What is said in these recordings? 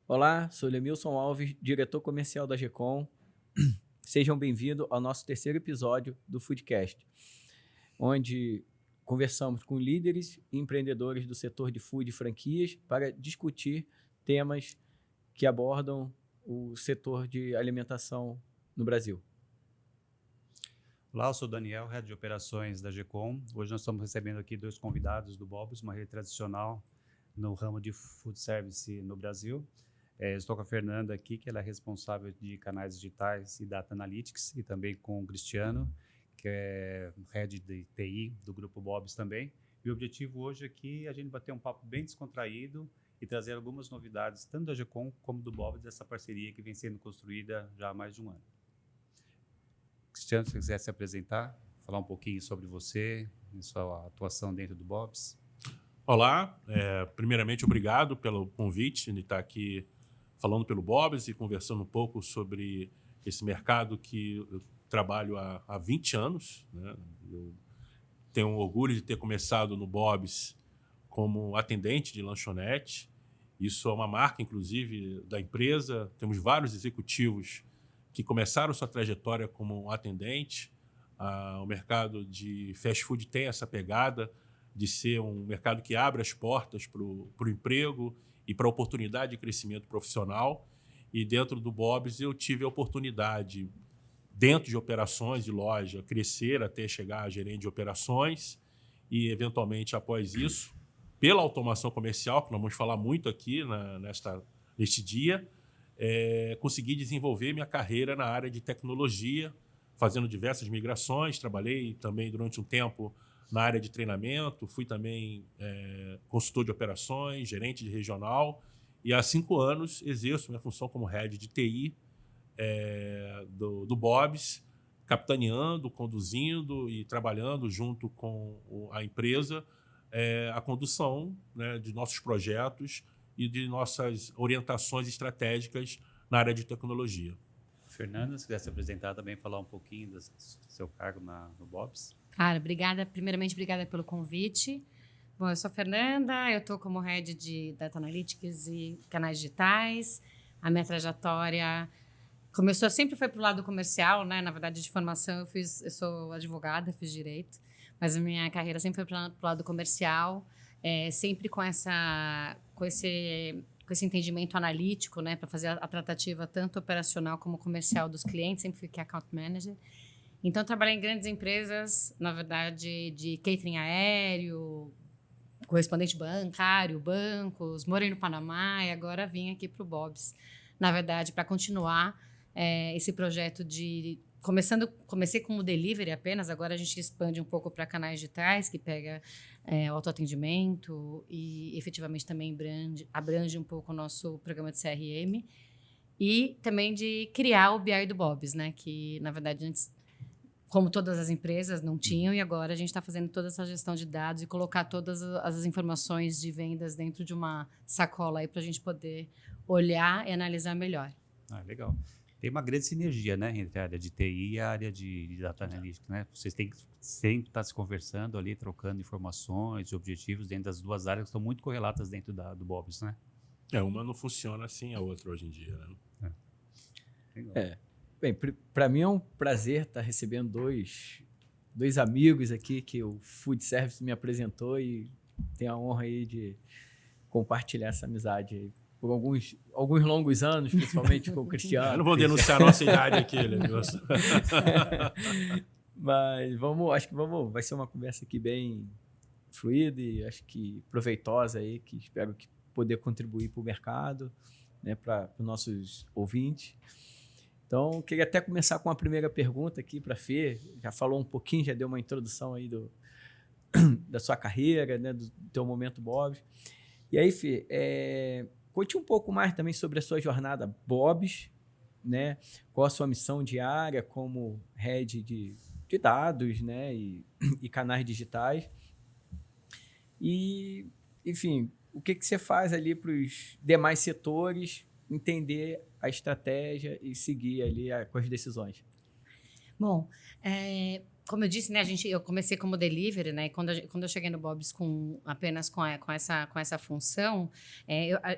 Olá, sou Lemilson Alves, diretor comercial da GECOM. Sejam bem-vindos ao nosso terceiro episódio do Foodcast, onde conversamos com líderes e empreendedores do setor de food e franquias para discutir temas que abordam o setor de alimentação no Brasil. Olá, eu sou o Daniel, Head de Operações da GECOM. Hoje nós estamos recebendo aqui dois convidados do Bob's, uma rede tradicional no ramo de food service no Brasil. Estou com a Fernanda aqui, que ela é responsável de canais digitais e Data Analytics, e também com o Cristiano, que é Head de TI do Grupo Bob's também. E o objetivo hoje aqui é a gente bater um papo bem descontraído e trazer algumas novidades, tanto da GECOM como do Bob's, dessa parceria que vem sendo construída já há mais de um ano. Cristiano, se você quiser se apresentar, falar um pouquinho sobre você e sua atuação dentro do Bob's. Olá, primeiramente obrigado pelo convite de estar aqui falando pelo Bob's e conversando um pouco sobre esse mercado que eu trabalho há 20 anos. Né? Eu tenho orgulho de ter começado no Bob's como atendente de lanchonete. Isso é uma marca, inclusive, da empresa. Temos vários executivos que começaram sua trajetória como atendente. O mercado de fast food tem essa pegada de ser um mercado que abre as portas para o emprego e para a oportunidade de crescimento profissional. E dentro do Bob's eu tive a oportunidade, dentro de operações de loja, crescer até chegar a gerente de operações e, eventualmente, após isso, pela automação comercial, que nós vamos falar muito aqui neste dia, consegui desenvolver minha carreira na área de tecnologia, fazendo diversas migrações. Trabalhei também durante um tempo na área de treinamento, fui também consultor de operações, gerente de regional, e há 5 anos exerço minha função como head de TI do Bob's, capitaneando, conduzindo e trabalhando junto com a empresa a condução, né, de nossos projetos e de nossas orientações estratégicas na área de tecnologia. Fernanda, se quiser se apresentar também, falar um pouquinho do seu cargo no Bob's. Cara, primeiramente, obrigada pelo convite. Bom, eu sou a Fernanda, eu estou como Head de Data Analytics e canais digitais. A minha trajetória sempre foi para o lado comercial, né? Na verdade, de formação, eu sou advogada, fiz direito, mas a minha carreira sempre foi para o lado comercial, sempre com esse entendimento analítico, né? Para fazer a tratativa tanto operacional como comercial dos clientes, sempre fui account manager. Então, trabalhei em grandes empresas, na verdade, de catering aéreo, correspondente bancário, bancos, morei no Panamá e agora vim aqui para o Bob's, na verdade, para continuar esse projeto de... Comecei como delivery apenas, agora a gente expande um pouco para canais digitais, que pega autoatendimento e efetivamente também abrange um pouco o nosso programa de CRM e também de criar o BI do Bob's, né? Que, na verdade, antes, como todas as empresas, não tinham, e agora a gente está fazendo toda essa gestão de dados e colocar todas as informações de vendas dentro de uma sacola aí para a gente poder olhar e analisar melhor. Legal. Tem uma grande sinergia, né, entre a área de TI e a área de Data Analytics, né? Vocês têm que sempre estar se conversando ali, trocando informações e objetivos dentro das duas áreas que estão muito correlatas dentro do Bob's, né? Uma não funciona sem a outra hoje em dia, né? Legal. Bem, para mim é um prazer estar recebendo dois amigos aqui que o Food Service me apresentou e tenho a honra aí de compartilhar essa amizade aí por alguns longos anos, principalmente com o Cristiano. Eu não vou denunciar a nossa idade aqui, Lenilson. Mas acho que vai ser uma conversa aqui bem fluida e acho que proveitosa aí, que espero que poder contribuir para o mercado, né, para os nossos ouvintes. Então, queria até começar com a primeira pergunta aqui para a Fê. Já falou um pouquinho, já deu uma introdução aí da sua carreira, né, do teu momento Bob's. E aí, Fê, conte um pouco mais também sobre a sua jornada Bob's, né? Qual a sua missão diária como head de dados, né, e canais digitais. E, enfim, o que você faz ali para os demais setores entender a estratégia e seguir ali com as decisões? Bom, como eu disse, né, eu comecei como delivery, né, e quando eu cheguei no Bob's apenas com essa função,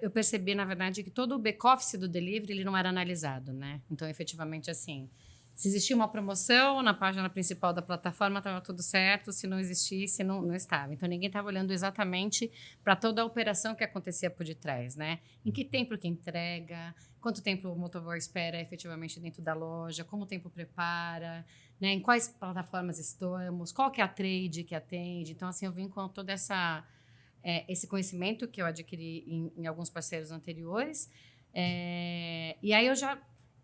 eu percebi, na verdade, que todo o back-office do delivery ele não era analisado, né? Então, efetivamente, assim, se existia uma promoção na página principal da plataforma, estava tudo certo, se não existisse, não estava. Então, ninguém estava olhando exatamente para toda a operação que acontecia por detrás, né? Em que tempo que entrega, quanto tempo o motoboy espera efetivamente dentro da loja, como o tempo prepara, né, em quais plataformas estamos, qual que é a trade que atende. Então, assim, eu vim com todo esse conhecimento que eu adquiri em alguns parceiros anteriores. E aí eu já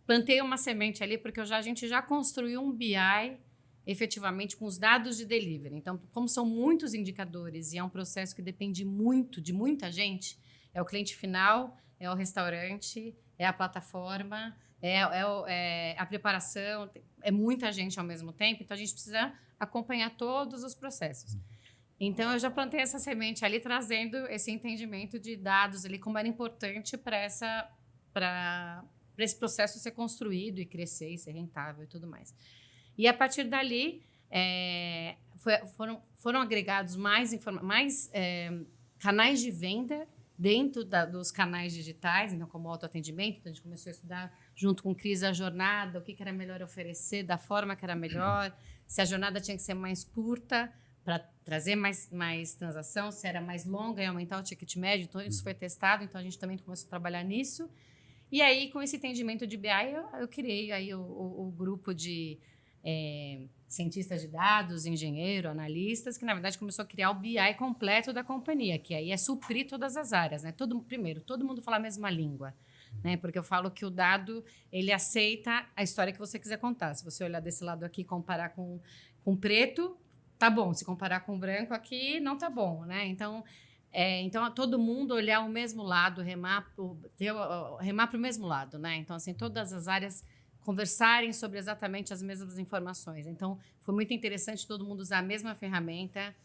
plantei uma semente ali, porque a gente já construiu um BI efetivamente com os dados de delivery. Então, como são muitos indicadores e é um processo que depende muito de muita gente, é o cliente final, é o restaurante, é a plataforma, a preparação, é muita gente ao mesmo tempo, então a gente precisa acompanhar todos os processos. Então, eu já plantei essa semente ali, trazendo esse entendimento de dados ali, como era importante para esse processo ser construído e crescer e ser rentável e tudo mais. E a partir dali, foram agregados mais canais de venda dentro dos canais digitais, então como autoatendimento. Então a gente começou a estudar junto com o Cris a jornada, o que era melhor oferecer, da forma que era melhor, se a jornada tinha que ser mais curta para trazer mais transação, se era mais longa e aumentar o ticket médio. Então isso foi testado, então a gente também começou a trabalhar nisso. E aí, com esse entendimento de BI, eu criei aí o grupo de cientistas de dados, engenheiro, analistas, que, na verdade, começou a criar o BI completo da companhia, que aí é suprir todas as áreas, né? Primeiro, todo mundo fala a mesma língua, né? Porque eu falo que o dado, ele aceita a história que você quiser contar. Se você olhar desse lado aqui e comparar com preto, tá bom. Se comparar com branco aqui, não tá bom, né? Então, todo mundo olhar o mesmo lado, remar para o mesmo lado, né? Então, assim, todas as áreas conversarem sobre exatamente as mesmas informações. Então, foi muito interessante todo mundo usar a mesma ferramenta,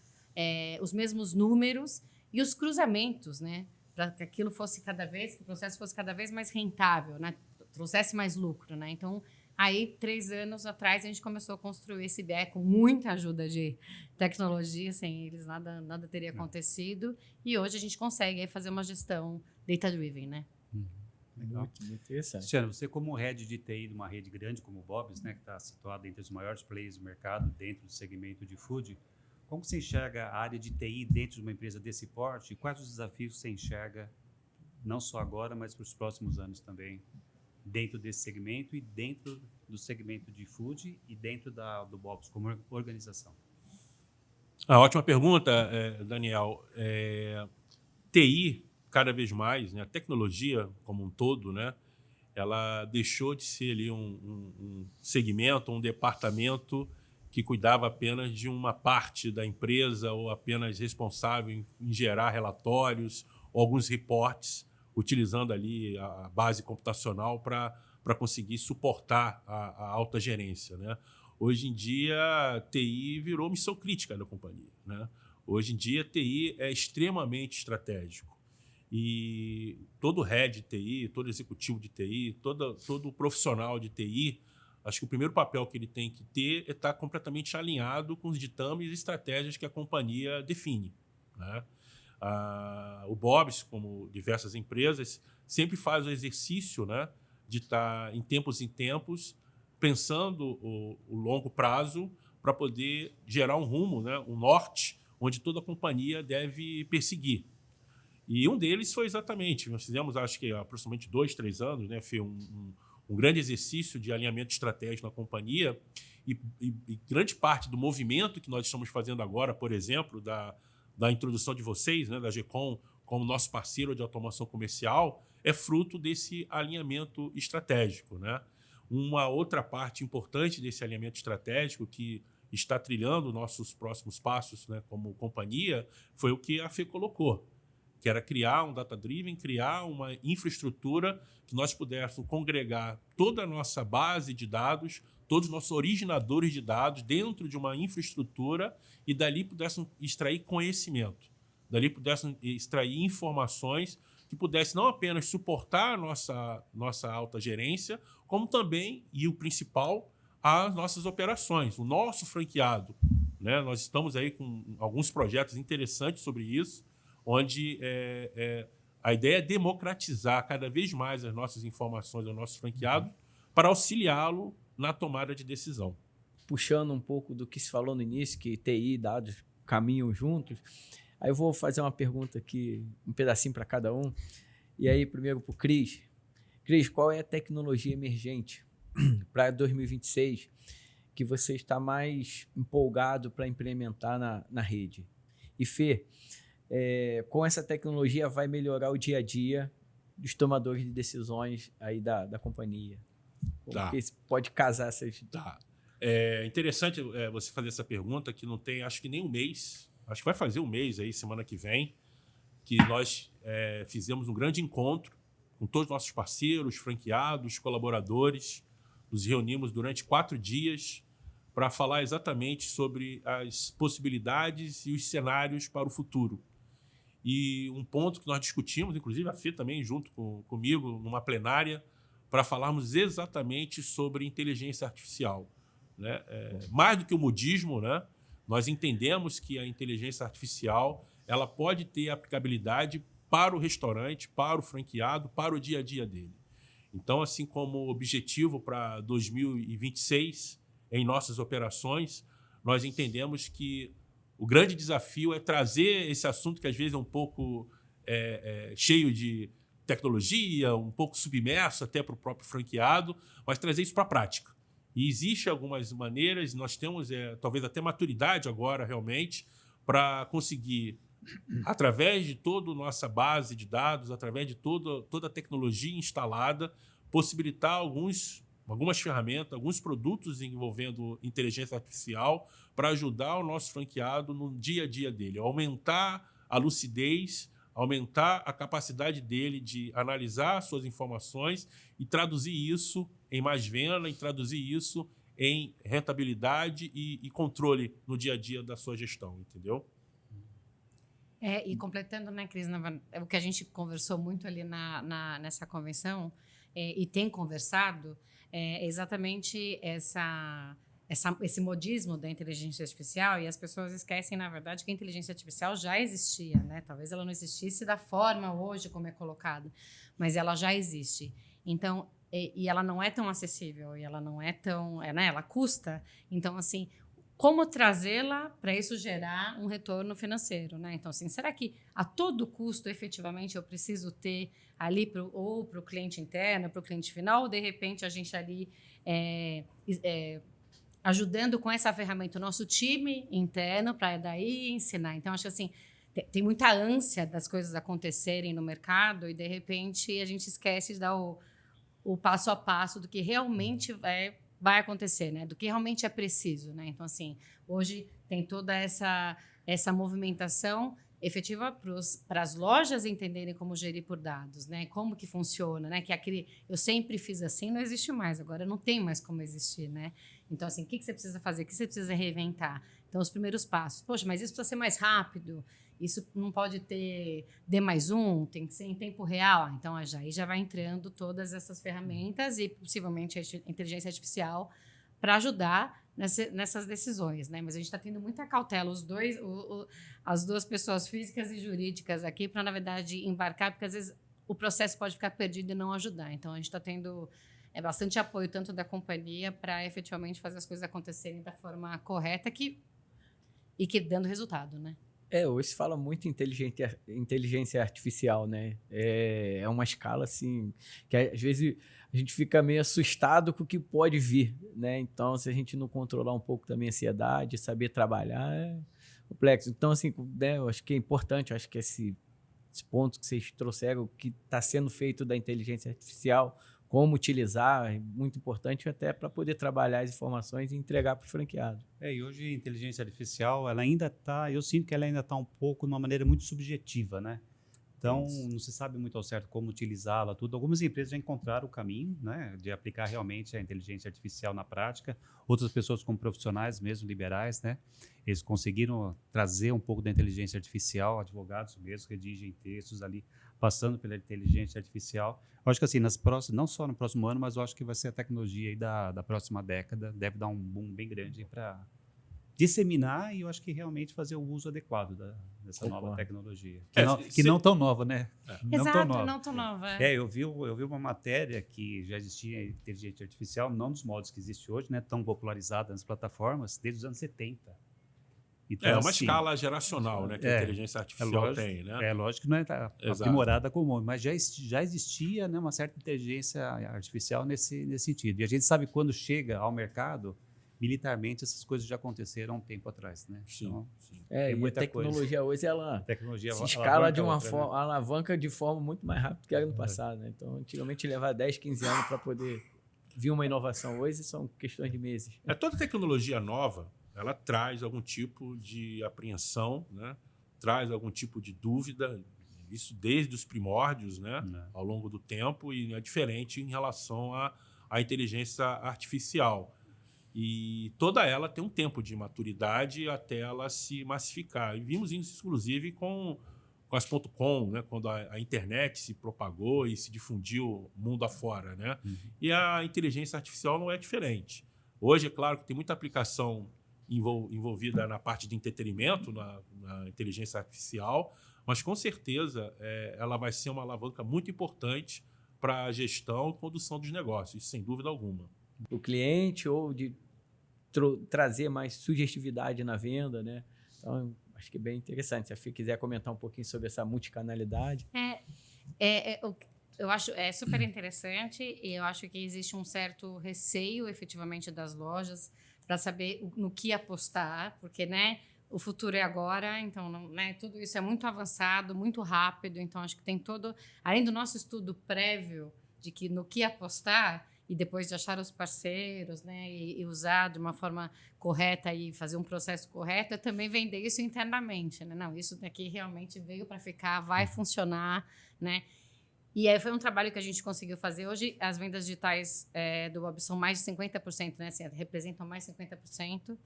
os mesmos números e os cruzamentos, né? Para que que o processo fosse cada vez mais rentável, né? Trouxesse mais lucro, né? Então, aí, 3 anos atrás, a gente começou a construir esse BI com muita ajuda de tecnologia. Sem eles, nada teria acontecido. E hoje a gente consegue aí fazer uma gestão data-driven, né? Legal. Muito interessante. Cristiano, você como head de TI de uma rede grande como o Bob's, né, que está situada entre os maiores players do mercado dentro do segmento de food, como você enxerga a área de TI dentro de uma empresa desse porte e quais os desafios você enxerga, não só agora, mas para os próximos anos também, dentro desse segmento e dentro do segmento de food e dentro do Bob's como organização? Ótima pergunta, Daniel. TI, cada vez mais, né, a tecnologia como um todo, né, ela deixou de ser ali um segmento, um departamento que cuidava apenas de uma parte da empresa ou apenas responsável em gerar relatórios ou alguns reportes, utilizando ali a base computacional para conseguir suportar a alta gerência, né? Hoje em dia, a TI virou missão crítica da companhia, né? Hoje em dia, a TI é extremamente estratégico. E todo head de TI, todo executivo de TI, todo profissional de TI, acho que o primeiro papel que ele tem que ter é estar completamente alinhado com os ditames e estratégias que a companhia define, né? O Bob's, como diversas empresas, sempre faz o exercício, né, de estar em tempos pensando o longo prazo para poder gerar um rumo, né, um norte, onde toda a companhia deve perseguir. E um deles foi exatamente, nós fizemos, acho que aproximadamente 2, 3 anos, né, foi um grande exercício de alinhamento estratégico na companhia e grande parte do movimento que nós estamos fazendo agora, por exemplo, da introdução de vocês, né, da GECOM, como nosso parceiro de automação comercial, é fruto desse alinhamento estratégico, né? Uma outra parte importante desse alinhamento estratégico que está trilhando nossos próximos passos, né, como companhia, foi o que a Fê colocou, que era criar um data-driven, criar uma infraestrutura que nós pudéssemos congregar toda a nossa base de dados, todos os nossos originadores de dados dentro de uma infraestrutura e dali pudéssemos extrair conhecimento, dali pudéssemos extrair informações que pudessem não apenas suportar a nossa alta gerência, como também, e o principal, às nossas operações, o nosso franqueado, né? Nós estamos aí com alguns projetos interessantes sobre isso, onde a ideia é democratizar cada vez mais as nossas informações ao nosso franqueado para auxiliá-lo na tomada de decisão. Puxando um pouco do que se falou no início, que TI e dados caminham juntos, aí eu vou fazer uma pergunta aqui, um pedacinho para cada um. E aí, primeiro para o Cris. Cris, qual é a tecnologia emergente para 2026 que você está mais empolgado para implementar na rede? E Fê, com essa tecnologia vai melhorar o dia a dia dos tomadores de decisões aí da companhia? Como que pode casar essas... Tá. É interessante você fazer essa pergunta, que não tem, acho que nem um mês, acho que vai fazer um mês aí, semana que vem, que nós fizemos um grande encontro com todos os nossos parceiros, franqueados, colaboradores. Nos reunimos durante 4 dias para falar exatamente sobre as possibilidades e os cenários para o futuro. E um ponto que nós discutimos, inclusive a Fê também junto comigo, numa plenária, para falarmos exatamente sobre inteligência artificial. Né? Mais do que o modismo, né? Nós entendemos que a inteligência artificial ela pode ter aplicabilidade para o restaurante, para o franqueado, para o dia a dia dele. Então, assim como objetivo para 2026, em nossas operações, nós entendemos que o grande desafio é trazer esse assunto que às vezes é um pouco cheio de tecnologia, um pouco submerso até para o próprio franqueado, mas trazer isso para a prática. E existem algumas maneiras, nós temos talvez até maturidade agora realmente para conseguir, através de toda a nossa base de dados, através de toda a tecnologia instalada, possibilitar algumas ferramentas, alguns produtos envolvendo inteligência artificial para ajudar o nosso franqueado no dia a dia dele, aumentar a lucidez, aumentar a capacidade dele de analisar suas informações e traduzir isso em mais venda, e traduzir isso em rentabilidade e controle no dia a dia da sua gestão, entendeu? E completando, né, Cris, o que a gente conversou muito ali nessa convenção e tem conversado é exatamente esse modismo da inteligência artificial, e as pessoas esquecem, na verdade, que a inteligência artificial já existia, né? Talvez ela não existisse da forma hoje como é colocada, mas ela já existe. Então, e ela não é tão acessível, e ela não é tão... né? Ela custa. Então, assim, como trazê-la para isso gerar um retorno financeiro, né? Então, assim, será que a todo custo, efetivamente, eu preciso ter ali ou para o cliente interno, para o cliente final, ou, de repente, a gente ali ajudando com essa ferramenta o nosso time interno para daí ensinar? Então, acho que, assim, tem muita ânsia das coisas acontecerem no mercado e, de repente, a gente esquece de dar o passo a passo do que realmente vai acontecer, né? Do que realmente é preciso, né? Então, assim, hoje tem toda essa movimentação efetiva para as lojas entenderem como gerir por dados, né? Como que funciona, né? Que aquele eu sempre fiz assim não existe mais, agora não tem mais como existir, né? Então, assim, o que você precisa fazer? O que você precisa reinventar? Então, os primeiros passos. Poxa, mas isso precisa ser mais rápido. Isso não pode ter D+1, tem que ser em tempo real. Então, aí já vai entrando todas essas ferramentas e, possivelmente, a inteligência artificial para ajudar nessas decisões, né? Mas a gente está tendo muita cautela, as duas pessoas físicas e jurídicas aqui, para, na verdade, embarcar, porque, às vezes, o processo pode ficar perdido e não ajudar. Então, a gente está tendo bastante apoio, tanto da companhia, para efetivamente fazer as coisas acontecerem da forma correta e que dando resultado, né? Hoje se fala muito em inteligência artificial, né? É uma escala, assim, que às vezes a gente fica meio assustado com o que pode vir, né? Então, se a gente não controlar um pouco também a ansiedade, saber trabalhar, é complexo. Então, assim, né, eu acho que é importante, eu acho que esse ponto que vocês trouxeram, o que está sendo feito da inteligência artificial, como utilizar, é muito importante até para poder trabalhar as informações e entregar para o franqueado. E hoje a inteligência artificial, eu sinto que ela ainda está um pouco de uma maneira muito subjetiva, né? Então, não se sabe muito ao certo como utilizá-la, tudo. Algumas empresas já encontraram o caminho, né, de aplicar realmente a inteligência artificial na prática. Outras pessoas, como profissionais mesmo, liberais, né, eles conseguiram trazer um pouco da inteligência artificial, advogados mesmo redigem textos ali passando pela inteligência artificial. Eu acho que assim, não só no próximo ano, mas eu acho que vai ser a tecnologia aí da próxima década, deve dar um boom bem grande para disseminar e eu acho que realmente fazer o uso adequado dessa nova tecnologia. Que não tão nova, né? Não Exato, não tão nova. Eu vi uma matéria que já existia inteligência artificial, não nos modos que existe hoje, né? Tão popularizada nas plataformas, desde os anos 70. Então, é uma escala geracional, né, que a inteligência artificial tem, né? É lógico que não é aprimorada como, mas já existia, né, uma certa inteligência artificial nesse sentido. E a gente sabe que quando chega ao mercado, militarmente essas coisas já aconteceram há um tempo atrás, né? Sim, então, sim. E a tecnologia hoje ela se escala alavanca de uma outra, forma, alavanca de forma muito mais rápida que era no passado, né? Então, antigamente levava 10, 15 anos para poder vir uma inovação. Hoje são questões de meses. Toda tecnologia nova, ela traz algum tipo de apreensão, né? Traz algum tipo de dúvida, isso desde os primórdios, né? Ao longo do tempo, e é diferente em relação à inteligência artificial. E toda ela tem um tempo de maturidade até ela se massificar. E vimos isso, inclusive, com as .com, né? Quando a internet se propagou e se difundiu mundo afora, né? E a inteligência artificial não é diferente. Hoje, é claro que tem muita aplicação envolvida na parte de entretenimento, na inteligência artificial, mas com certeza ela vai ser uma alavanca muito importante para a gestão e condução dos negócios, sem dúvida alguma. O cliente ou de trazer mais sugestividade na venda, né? Então, acho que é bem interessante. Se a Fê quiser comentar um pouquinho sobre essa multicanalidade. Eu acho super interessante e eu acho que existe um certo receio, efetivamente, das lojas para saber no que apostar, porque, né, o futuro é agora, então, né, tudo isso é muito avançado, muito rápido, então acho que tem todo, além do nosso estudo prévio de que no que apostar e depois de achar os parceiros, né, e usar de uma forma correta e fazer um processo correto, é também vender isso internamente, né? Não, isso daqui realmente veio para ficar, vai funcionar, né? E aí foi um trabalho que a gente conseguiu fazer. Hoje, as vendas digitais do Bob são mais de 50%, né? Assim, representam mais de 50%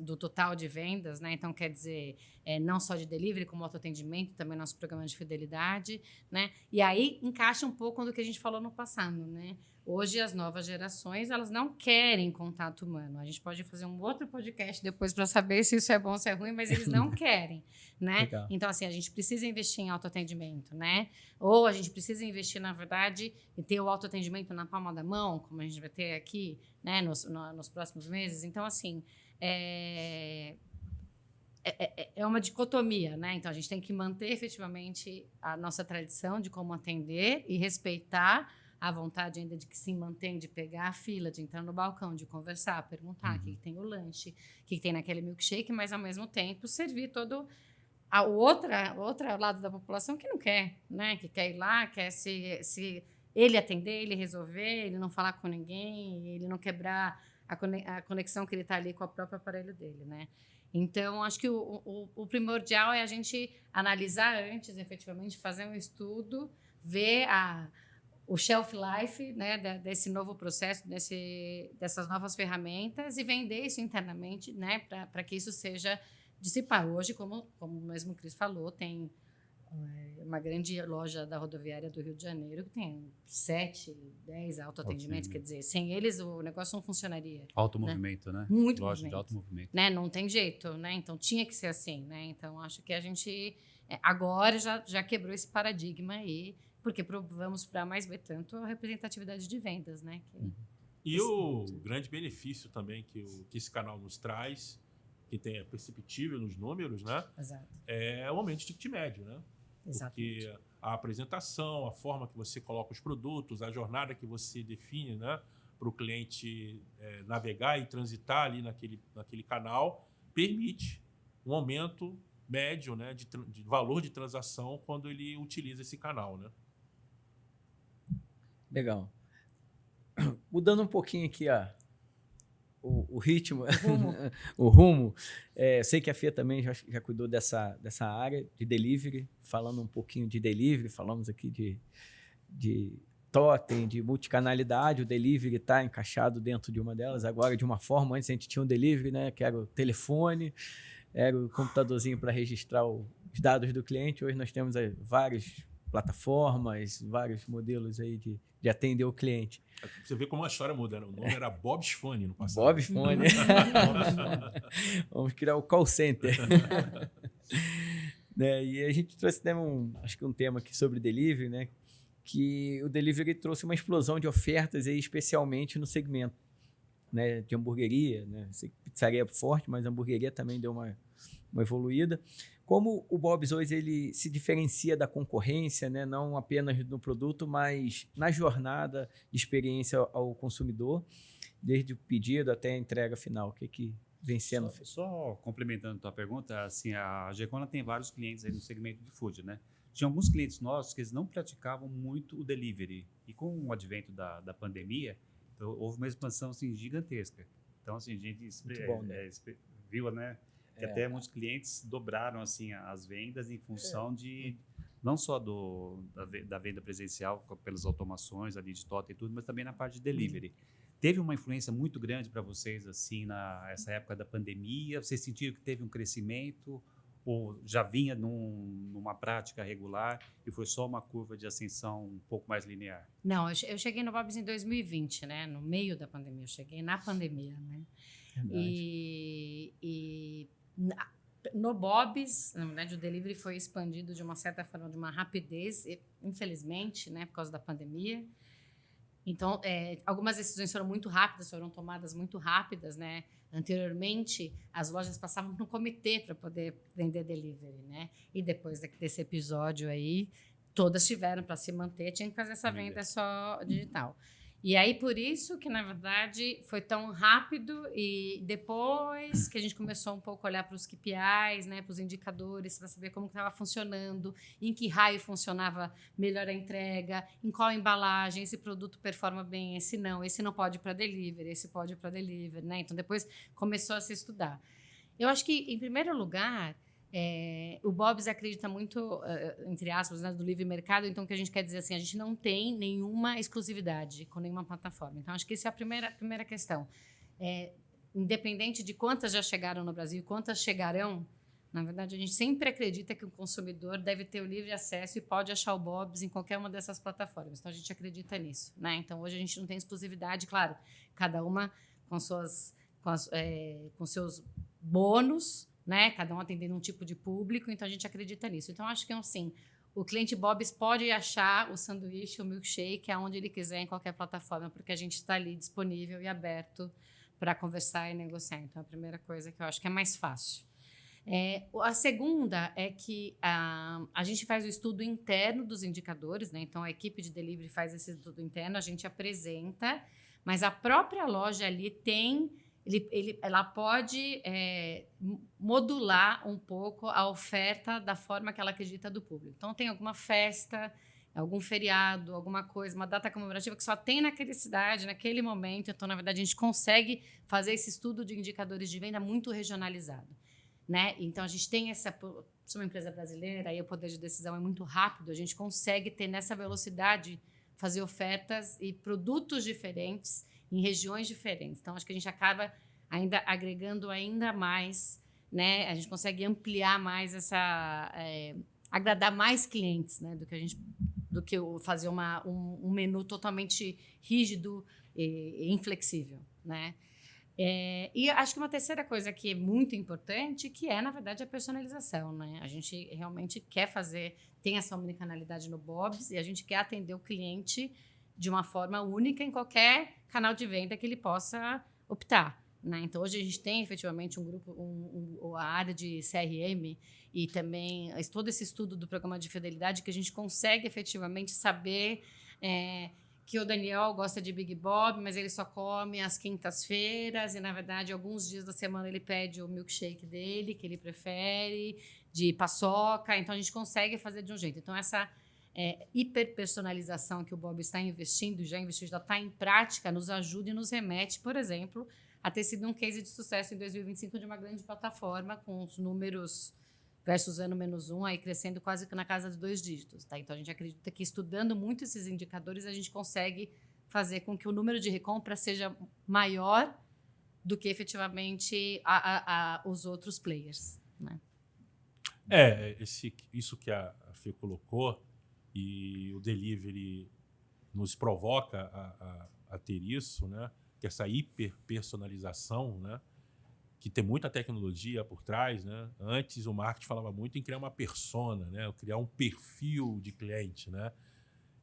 do total de vendas, né? Então, quer dizer, não só de delivery, como autoatendimento, também nosso programa de fidelidade, né? E aí, encaixa um pouco do que a gente falou no passado, né? Hoje, as novas gerações, elas não querem contato humano. A gente pode fazer um outro podcast depois para saber se isso é bom ou se é ruim, mas eles não querem, né? Legal. Então, assim, a gente precisa investir em autoatendimento, né? Ou a gente precisa investir, na verdade, em ter o autoatendimento na palma da mão, como a gente vai ter aqui, né, nos próximos meses. Então, assim, é uma dicotomia, né? Então, a gente tem que manter efetivamente a nossa tradição de como atender e respeitar a vontade ainda de que se mantém, de pegar a fila, de entrar no balcão, de conversar, perguntar o que tem o lanche, o que tem naquele milkshake, mas, ao mesmo tempo, servir todo o outro lado da população que não quer, né? Que quer ir lá, quer se ele atender, ele resolver, ele não falar com ninguém, ele não quebrar a conexão que ele está ali com o próprio aparelho dele, né? Então, acho que o primordial é a gente analisar antes, efetivamente, fazer um estudo, ver o shelf life, né, desse novo processo, dessas novas ferramentas e vender isso internamente, né, para que isso seja dissipado. Hoje, como mesmo o Cris falou, tem uma grande loja da rodoviária do Rio de Janeiro que tem 7, 10 autoatendimentos, quer dizer, sem eles o negócio não funcionaria. Alto movimento, né? Muito loja movimento. De alto movimento. Né? Não tem jeito, né? Então tinha que ser assim, né? Então acho que a gente agora já quebrou esse paradigma aí, porque vamos para mais ver tanto a representatividade de vendas, né? E o grande benefício também que esse canal nos traz, que é perceptível nos números, né? Exato. É o aumento de ticket médio, né? Exatamente. Porque a apresentação, a forma que você coloca os produtos, a jornada que você define, né, para o cliente navegar e transitar ali naquele canal, permite um aumento médio, né, de valor de transação quando ele utiliza esse canal, né? Legal. Mudando um pouquinho aqui o ritmo, o rumo. Sei que a Fê também já cuidou dessa área de delivery, falando um pouquinho de delivery, falamos aqui de totem, de multicanalidade. O delivery está encaixado dentro de uma delas, agora de uma forma. Antes a gente tinha um delivery, né, que era o telefone, era o computadorzinho para registrar os dados do cliente. Hoje nós temos vários plataformas, vários modelos aí de atender o cliente. Você vê como a história muda, né? O nome era Bob's Fone no passado. Bob's Fone. Vamos criar o call center. Né? E a gente trouxe acho que um tema aqui sobre delivery, né? Que o delivery trouxe uma explosão de ofertas, aí, especialmente no segmento, né, de hamburgueria. Né? Pizzaria é forte, mas a hamburgueria também deu uma evoluída. Como o Bob's hoje ele se diferencia da concorrência, né? Não apenas no produto, mas na jornada de experiência ao consumidor, desde o pedido até a entrega final. O que vem sendo feito? Só complementando a tua pergunta, assim, a GECOM tem vários clientes aí no segmento de food, né? Tinha alguns clientes nossos que eles não praticavam muito o delivery. E com o advento da pandemia, então, houve uma expansão assim, gigantesca. Então, assim, a gente viu, né? Que até muitos clientes dobraram assim as vendas em função de não só da venda presencial pelas automações ali de totem e tudo, mas também na parte de delivery. Teve uma influência muito grande para vocês assim nessa época da pandemia? Vocês sentiram que teve um crescimento ou já vinha numa prática regular e foi só uma curva de ascensão um pouco mais linear? Não, eu cheguei no Bob's em 2020, né? No meio da pandemia, eu cheguei na pandemia, né? E no Bob's, na verdade, o delivery foi expandido de uma certa forma, de uma rapidez, infelizmente, né, por causa da pandemia. Então, algumas decisões foram muito rápidas, foram tomadas muito rápidas, né? Anteriormente, as lojas passavam no comitê para poder vender delivery, né? E depois desse episódio aí, todas tiveram para se manter, tinha que fazer essa venda só digital. E aí, por isso que, na verdade, foi tão rápido e depois que a gente começou um pouco a olhar para os KPIs, né, para os indicadores, para saber como estava funcionando, em que raio funcionava melhor a entrega, em qual embalagem, esse produto performa bem, esse não pode ir para delivery, esse pode ir para delivery, né? Então, depois começou a se estudar. Eu acho que, em primeiro lugar, o Bob's acredita muito, entre aspas, né, do livre mercado. Então, o que a gente quer dizer assim, a gente não tem nenhuma exclusividade com nenhuma plataforma. Então, acho que essa é a primeira questão. Independente de quantas já chegaram no Brasil e quantas chegarão, na verdade, a gente sempre acredita que o consumidor deve ter o livre acesso e pode achar o Bob's em qualquer uma dessas plataformas. Então, a gente acredita nisso, né? Então, hoje a gente não tem exclusividade, claro, cada uma com seus bônus, né? Cada um atendendo um tipo de público, então a gente acredita nisso. Então, acho que assim, o cliente Bob's pode achar o sanduíche, o milkshake, aonde ele quiser, em qualquer plataforma, porque a gente está ali disponível e aberto para conversar e negociar. Então, a primeira coisa que eu acho que é mais fácil. A segunda é que a gente faz o estudo interno dos indicadores, né? Então, a equipe de delivery faz esse estudo interno, a gente apresenta, mas a própria loja ali tem... ela pode modular um pouco a oferta da forma que ela acredita do público. Então, tem alguma festa, algum feriado, alguma coisa, uma data comemorativa que só tem naquela cidade, naquele momento. Então, na verdade, a gente consegue fazer esse estudo de indicadores de venda muito regionalizado, né? Então, a gente tem se uma empresa brasileira, aí o poder de decisão é muito rápido, a gente consegue ter nessa velocidade, fazer ofertas e produtos diferentes em regiões diferentes. Então, acho que a gente acaba ainda agregando ainda mais, né? A gente consegue ampliar mais agradar mais clientes, né? Do que fazer um menu totalmente rígido e inflexível, né? E acho que uma terceira coisa que é muito importante, que é, na verdade, a personalização, né? A gente realmente tem essa omnicanalidade no Bob's e a gente quer atender o cliente de uma forma única em qualquer canal de venda que ele possa optar, né? Então, hoje a gente tem efetivamente um grupo, a área de CRM e também todo esse estudo do programa de fidelidade que a gente consegue efetivamente saber que o Daniel gosta de Big Bob, mas ele só come às quintas-feiras e, na verdade, alguns dias da semana ele pede o milkshake dele, que ele prefere, de paçoca. Então, a gente consegue fazer de um jeito. Então, essa hiperpersonalização que o Bob está investindo, já está em prática, nos ajuda e nos remete, por exemplo, a ter sido um case de sucesso em 2025 de uma grande plataforma com os números versus ano -1, aí crescendo quase que na casa de 2 dígitos. Tá? Então, a gente acredita que estudando muito esses indicadores, a gente consegue fazer com que o número de recompra seja maior do que efetivamente os outros players. Né? Isso que a Fê colocou e o delivery nos provoca a ter isso, né? Que essa hiperpersonalização, né? Que tem muita tecnologia por trás, né? Antes o marketing falava muito em criar uma persona, né? Criar um perfil de cliente, né?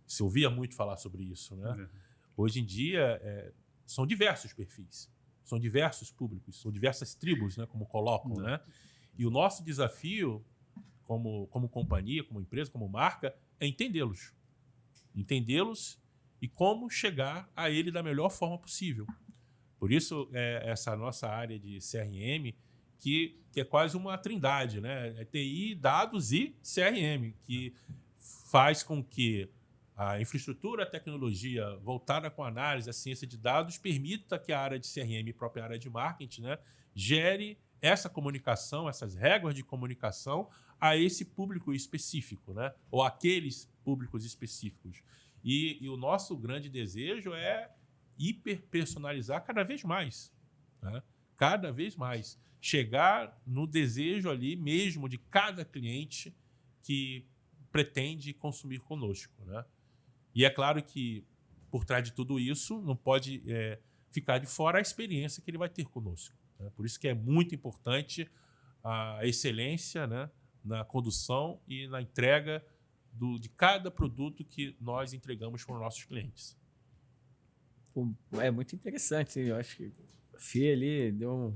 Se ouvia muito falar sobre isso, né? Hoje em dia são diversos perfis, são diversos públicos, são diversas tribos, né? Como colocam, né? E o nosso desafio como companhia, como empresa, como marca, é entendê-los e como chegar a ele da melhor forma possível. Por isso, essa nossa área de CRM, que é quase uma trindade, né? É TI, dados e CRM, que faz com que a infraestrutura, a tecnologia voltada com a análise, a ciência de dados, permita que a área de CRM e a própria área de marketing, né, gere essa comunicação, essas regras de comunicação a esse público específico, né? Ou aqueles públicos específicos. E o nosso grande desejo é hiperpersonalizar cada vez mais, né? Cada vez mais. Chegar no desejo ali mesmo de cada cliente que pretende consumir conosco, né? E é claro que, por trás de tudo isso, não pode ficar de fora a experiência que ele vai ter conosco, né? Por isso que é muito importante a excelência, né, na condução e na entrega de cada produto que nós entregamos para os nossos clientes. É muito interessante, eu acho que a Fê ali deu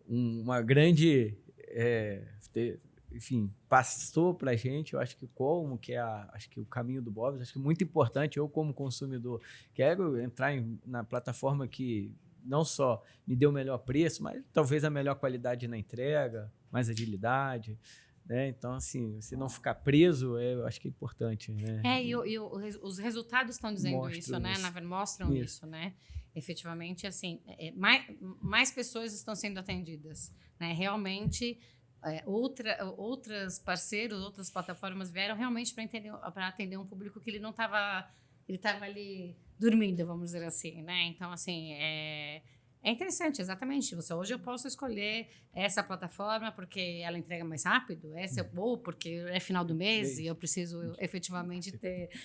uma grande, enfim, passou para a gente, eu acho que acho que o caminho do Bob's, acho que é muito importante, eu como consumidor quero entrar na plataforma que não só me deu o melhor preço, mas talvez a melhor qualidade na entrega, mais agilidade, né? Então, assim, se não ficar preso, eu acho que é importante, né? Os resultados estão dizendo isso, né? Mostram isso, né? Efetivamente, assim, mais pessoas estão sendo atendidas, né? Realmente, outras parceiros, outras plataformas vieram realmente para atender um público que ele não estava, ele estava ali dormindo, vamos dizer assim, né? Então, assim, é interessante, exatamente. Hoje eu posso escolher essa plataforma porque ela entrega mais rápido, ou porque é final do mês e eu preciso efetivamente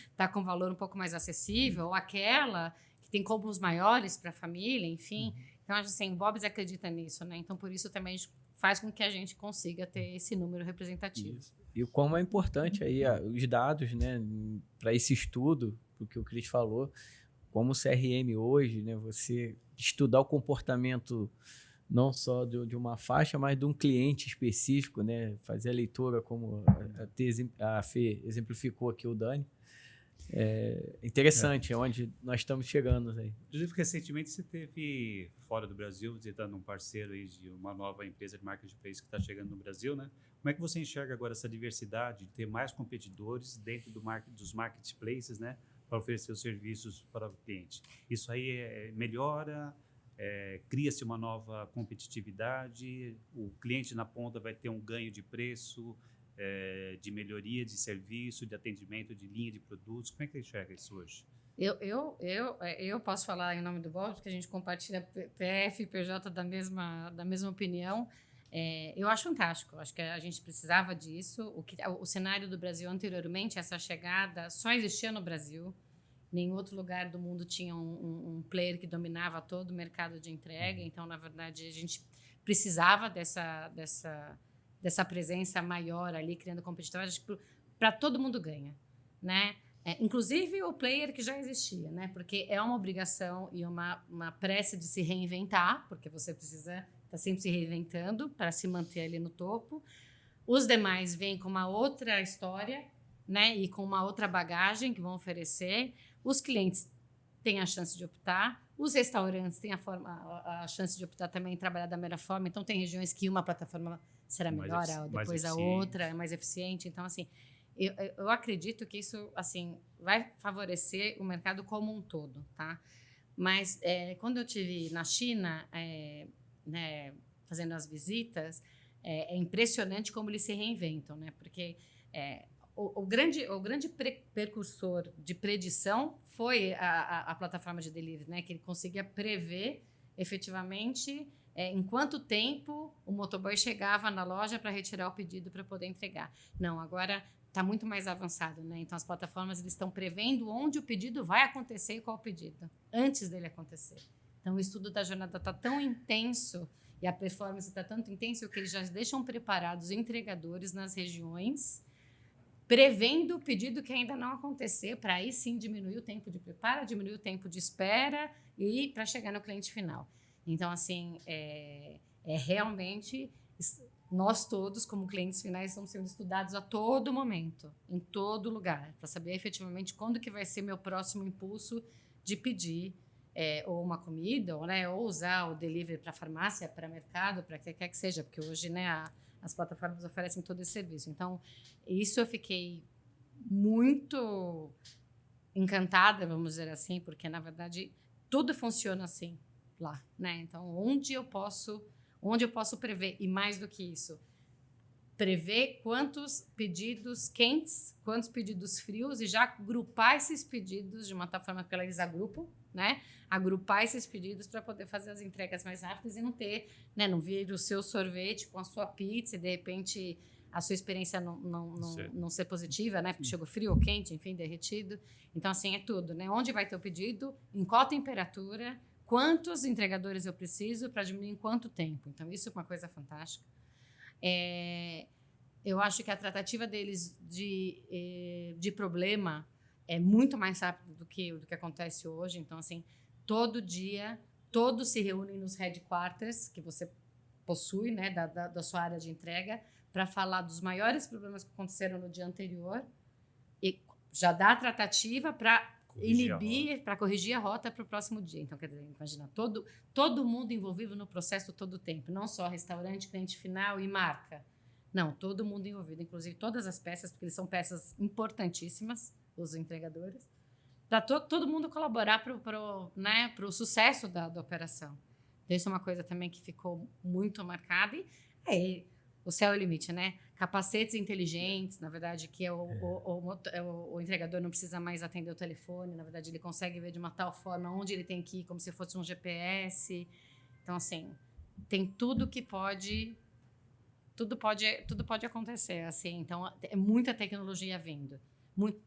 estar com um valor um pouco mais acessível, ou aquela que tem combos maiores para a família, enfim. Então, assim, o Bob's acredita nisso, né? Então, por isso também faz com que a gente consiga ter esse número representativo. Isso. E como é importante aí os dados, né, para esse estudo, o que o Cris falou, como o CRM hoje, né, você estudar o comportamento não só de uma faixa, mas de um cliente específico, né, fazer a leitura, como a Fê exemplificou aqui o Dani. É interessante, onde nós estamos chegando aí. Inclusive, recentemente você esteve fora do Brasil, visitando um parceiro aí de uma nova empresa de marketplace que está chegando no Brasil, né? Como é que você enxerga agora essa diversidade de ter mais competidores dentro dos marketplaces, né, para oferecer os serviços para o cliente? Isso aí melhora, cria-se uma nova competitividade, o cliente na ponta vai ter um ganho de preço, de melhoria de serviço, de atendimento, de linha de produtos. Como é que você enxerga isso hoje? Eu posso falar em nome do Bob, porque a gente compartilha PF e PJ da mesma opinião. Eu acho fantástico, acho que a gente precisava disso. O cenário do Brasil anteriormente, essa chegada, só existia no Brasil. Nenhum outro lugar do mundo tinha um player que dominava todo o mercado de entrega. Então, na verdade, a gente precisava dessa presença maior ali, criando competitividade. Para todo mundo ganha, né? Inclusive o player que já existia, né? Porque é uma obrigação e uma pressa de se reinventar, porque você precisa estar sempre se reinventando para se manter ali no topo. Os demais vêm com uma outra história, né? E com uma outra bagagem que vão oferecer. Os clientes têm a chance de optar. Os restaurantes têm a chance de optar também em trabalhar da melhor forma. Então, tem regiões que uma plataforma será melhor, depois a outra é mais eficiente. Então, assim, eu acredito que isso, assim, vai favorecer o mercado como um todo, tá? Mas quando eu estive na China, né, fazendo as visitas, é impressionante como eles se reinventam, né? Porque o grande precursor de predição foi a plataforma de delivery, né? Que ele conseguia prever efetivamente em quanto tempo o motoboy chegava na loja para retirar o pedido para poder entregar. Não, agora está muito mais avançado, né? Então, as plataformas eles estão prevendo onde o pedido vai acontecer e qual o pedido, antes dele acontecer. Então, o estudo da jornada está tão intenso e a performance está tanto intensa que eles já deixam preparados os entregadores nas regiões, prevendo o pedido que ainda não aconteceu, para aí sim diminuir o tempo de preparo, diminuir o tempo de espera e para chegar no cliente final. Então, assim, realmente, nós todos, como clientes finais, estamos sendo estudados a todo momento, em todo lugar, para saber efetivamente quando que vai ser meu próximo impulso de pedir ou uma comida, ou usar o delivery para farmácia, para mercado, para que quer que seja, porque hoje, né, as plataformas oferecem todo esse serviço. Então, isso eu fiquei muito encantada, vamos dizer assim, porque, na verdade, tudo funciona assim lá, né? Então, onde eu posso prever, e mais do que isso, prever quantos pedidos quentes, quantos pedidos frios, e já agrupar esses pedidos de uma tal forma que eles agrupam, né? Agrupar esses pedidos para poder fazer as entregas mais rápidas e não ter, né? Não vir o seu sorvete com a sua pizza e, de repente, a sua experiência não ser positiva, né? Porque chegou frio ou quente, enfim, derretido. Então, assim, é tudo, né? Onde vai ter o pedido, em qual temperatura, quantos entregadores eu preciso para diminuir em quanto tempo. Então, isso é uma coisa fantástica. Eu acho que a tratativa deles de problema é muito mais rápida do que acontece hoje. Então, assim, todo dia, todos se reúnem nos headquarters que você possui, né, da sua área de entrega, para falar dos maiores problemas que aconteceram no dia anterior e já dá a tratativa para inibir, para corrigir a rota para o próximo dia. Então, quer dizer, imagina, todo mundo envolvido no processo todo o tempo, não só restaurante, cliente final e marca. Não, todo mundo envolvido, inclusive todas as peças, porque eles são peças importantíssimas, os entregadores, para todo mundo colaborar para o sucesso da operação. Então, isso é uma coisa também que ficou muito marcada. E o céu é o limite, né? Capacetes inteligentes, na verdade, que o entregador não precisa mais atender o telefone, na verdade, ele consegue ver de uma tal forma onde ele tem que ir, como se fosse um GPS. Então, assim, tem tudo que pode... Tudo pode acontecer, assim. Então, é muita tecnologia vindo,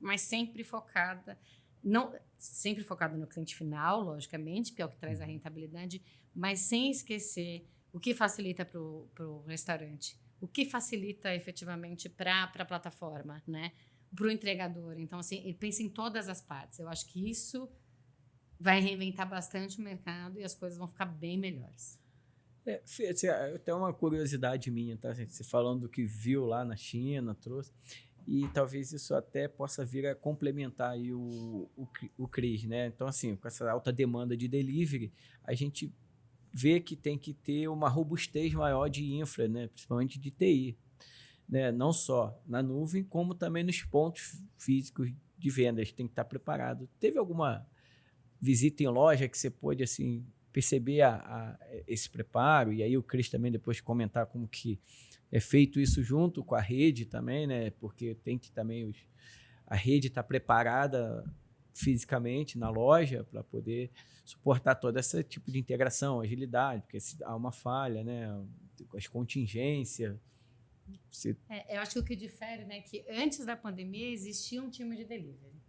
mas sempre focada no cliente final, logicamente, que é o que traz a rentabilidade, mas sem esquecer o que facilita para o restaurante, o que facilita efetivamente para a plataforma, né? Para o entregador. Então, assim, ele pensa em todas as partes. Eu acho que isso vai reinventar bastante o mercado e as coisas vão ficar bem melhores. Fê, até uma curiosidade minha, tá? Você falando do que viu lá na China, trouxe, e talvez isso até possa vir a complementar aí o CRIS, né? Então, assim, com essa alta demanda de delivery, a gente vê que tem que ter uma robustez maior de infra, né? Principalmente de TI, né? Não só na nuvem, como também nos pontos físicos de vendas, tem que estar preparado. Teve alguma visita em loja que você pôde, assim, perceber esse preparo? E aí o Cris também depois comentar como que é feito isso junto com a rede também, né? Porque tem que também a rede estar preparada fisicamente na loja para poder suportar todo esse tipo de integração, agilidade, porque se há uma falha, né? As contingências. Eu acho que o que difere, né, é que antes da pandemia existia um time de delivery.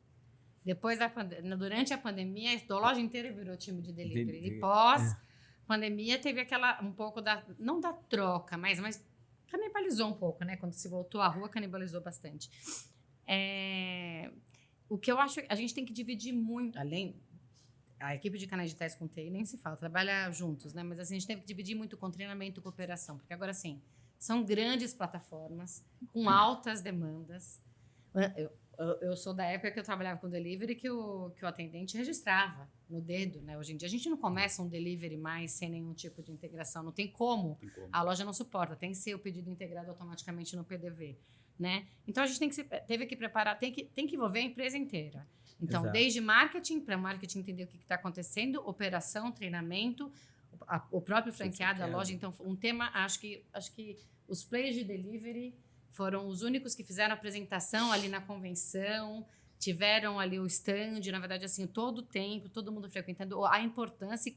Durante a pandemia, a loja inteira virou time de delivery. E pós-pandemia teve um pouco não da troca, mas canibalizou um pouco, né? Quando se voltou à rua, canibalizou bastante. O que eu acho, a gente tem que dividir muito, além a equipe de canais digitais com TI nem se fala, trabalha juntos, né? Mas assim, a gente tem que dividir muito com treinamento e cooperação, porque agora sim, são grandes plataformas com altas demandas. Eu sou da época que eu trabalhava com delivery que o atendente registrava no dedo, né? Hoje em dia a gente não começa um delivery mais sem nenhum tipo de integração, não tem como. A loja não suporta, tem que ser o pedido integrado automaticamente no PDV, né? Então a gente teve que preparar, tem que envolver a empresa inteira. Então, exato, desde marketing, para marketing entender o que está acontecendo, operação, treinamento, o próprio franqueado, a loja. Então, um tema, acho que os players de delivery foram os únicos que fizeram a apresentação ali na convenção, tiveram ali o stand, na verdade, assim, todo o tempo, todo mundo frequentando, a importância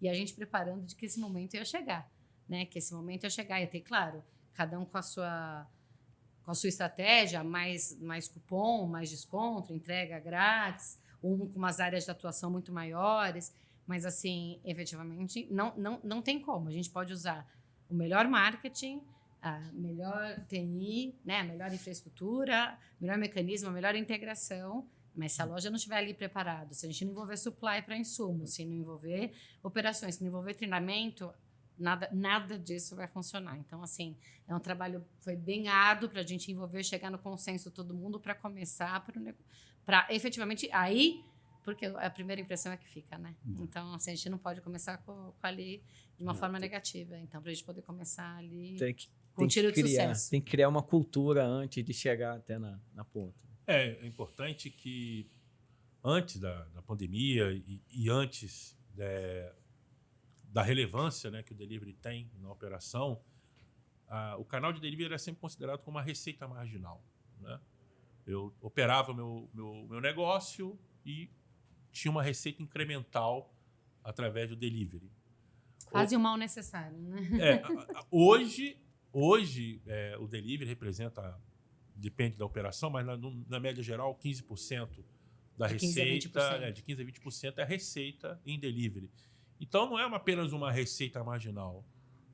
E a gente preparando de que esse momento ia chegar, né? Que esse momento ia chegar, ia ter, claro, cada um com a sua estratégia, mais cupom, mais desconto, entrega grátis, com umas áreas de atuação muito maiores, mas assim, efetivamente, não tem como. A gente pode usar o melhor marketing, a melhor TI, né, a melhor infraestrutura, o melhor mecanismo, a melhor integração, mas se a loja não estiver ali preparada, se a gente não envolver supply para insumos, se não envolver operações, se não envolver treinamento, nada disso vai funcionar. Então, assim, é um trabalho, foi bem árduo para a gente envolver, chegar no consenso de todo mundo para começar, para efetivamente aí, porque a primeira impressão é que fica, né? Então, assim, a gente não pode começar com ali de uma forma negativa. Então, para a gente poder começar ali com tiro de sucesso. Tem que criar uma cultura antes de chegar até na ponta. É importante que antes da pandemia e antes da relevância, né, que o delivery tem na operação, o canal de delivery era sempre considerado como uma receita marginal, né? Eu operava meu negócio e tinha uma receita incremental através do delivery. Quase o mal necessário, né? Hoje o delivery representa, depende da operação, mas na média geral, 15% da receita, de 15% a 20% é a receita em delivery. Então, não é apenas uma receita marginal,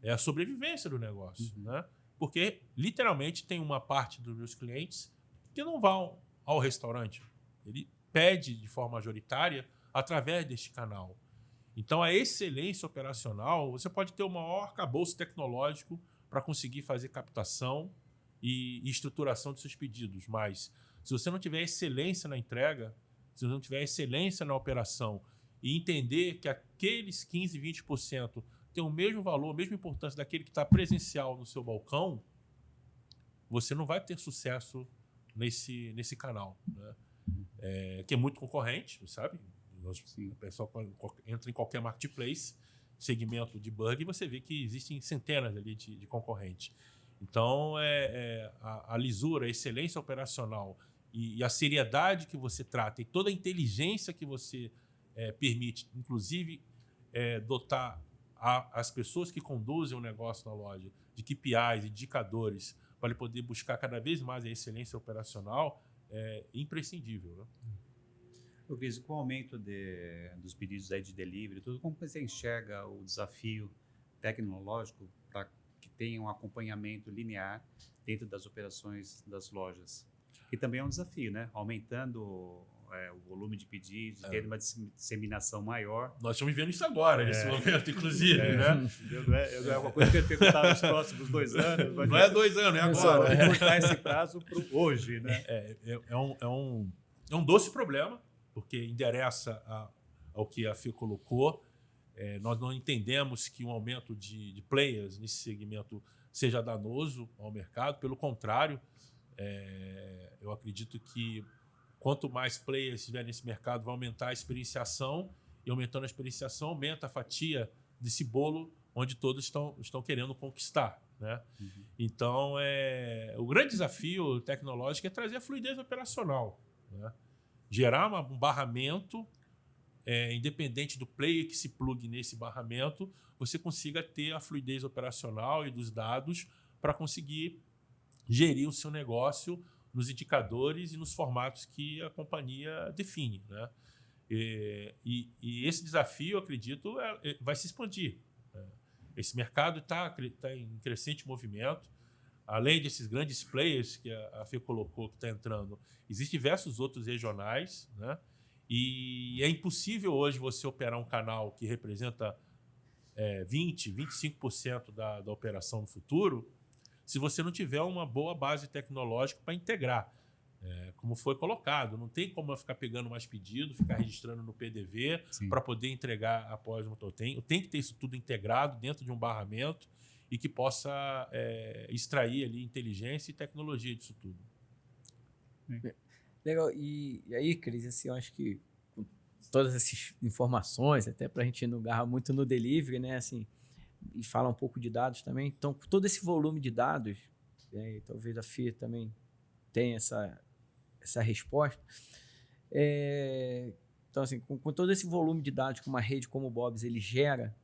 é a sobrevivência do negócio, né? Porque, literalmente, tem uma parte dos meus clientes que não vão ao restaurante. Ele pede de forma majoritária através deste canal. Então, a excelência operacional, você pode ter o maior arcabouço tecnológico para conseguir fazer captação e estruturação dos seus pedidos, mas se você não tiver excelência na entrega, se você não tiver excelência na operação e entender que aqueles 15%, 20% têm o mesmo valor, a mesma importância daquele que está presencial no seu balcão, você não vai ter sucesso nesse canal, né? Que é muito concorrente, sabe? O pessoal entra em qualquer marketplace, segmento de burger, e você vê que existem centenas ali de concorrentes. Então, a lisura, a excelência operacional e a seriedade que você trata e toda a inteligência que você permite, inclusive, dotar as pessoas que conduzem o negócio na loja de KPIs, indicadores, para ele poder buscar cada vez mais a excelência operacional, é imprescindível, né? Eu vejo com o aumento dos pedidos aí de delivery, tudo, como você enxerga o desafio tecnológico para que tenha um acompanhamento linear dentro das operações das lojas? Que também é um desafio, né? Aumentando o volume de pedidos, tendo uma disseminação maior. Nós estamos vivendo isso agora, nesse momento, inclusive, né? Não é uma coisa que eu ia perguntar nos próximos 2 anos. Não é 2 anos, é agora. Vamos cortar esse prazo para hoje, né? É um doce problema, porque endereça ao que a FI colocou. Nós não entendemos que um aumento de players nesse segmento seja danoso ao mercado. Pelo contrário, eu acredito que quanto mais players estiver nesse mercado, vai aumentar a experienciação, e aumentando a experienciação, aumenta a fatia desse bolo onde todos estão querendo conquistar, né? Uhum. Então, o grande desafio tecnológico é trazer a fluidez operacional, né? Gerar um barramento, independente do player que se plugue nesse barramento, você consiga ter a fluidez operacional e dos dados para conseguir gerir o seu negócio nos indicadores e nos formatos que a companhia define, né? E esse desafio, eu acredito, vai se expandir. Esse mercado está em crescente movimento. Além desses grandes players que a FE colocou, que está entrando, existem diversos outros regionais, né? E é impossível hoje você operar um canal que representa 20%, 25% da operação no futuro, se você não tiver uma boa base tecnológica para integrar. Como foi colocado, não tem como eu ficar pegando mais pedido, ficar registrando no PDV para poder entregar após o motor. Tem que ter isso tudo integrado dentro de um barramento e que possa extrair ali inteligência e tecnologia disso tudo. Legal. E aí, Cris, assim, eu acho que com todas essas informações, até para a gente não agarrar muito no delivery, né, assim, e falar um pouco de dados também. Então, com todo esse volume de dados, talvez a FIA também tenha essa resposta. Então, assim, com todo esse volume de dados que uma rede como o Bob's ele gera,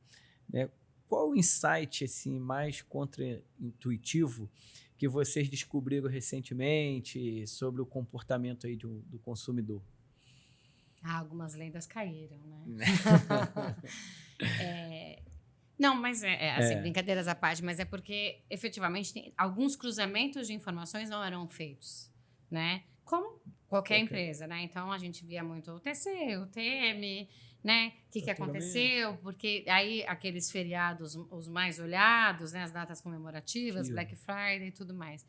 né, qual o insight assim, mais contra-intuitivo que vocês descobriram recentemente sobre o comportamento aí do consumidor? Algumas lendas caíram, né? Não, mas assim, brincadeiras à parte, mas é porque efetivamente alguns cruzamentos de informações não eram feitos, né? Como qualquer empresa, né? Então a gente via muito o TC, o TM, né? O que aconteceu? Porque aí aqueles feriados, os mais olhados, né? As datas comemorativas, Black Friday e tudo mais.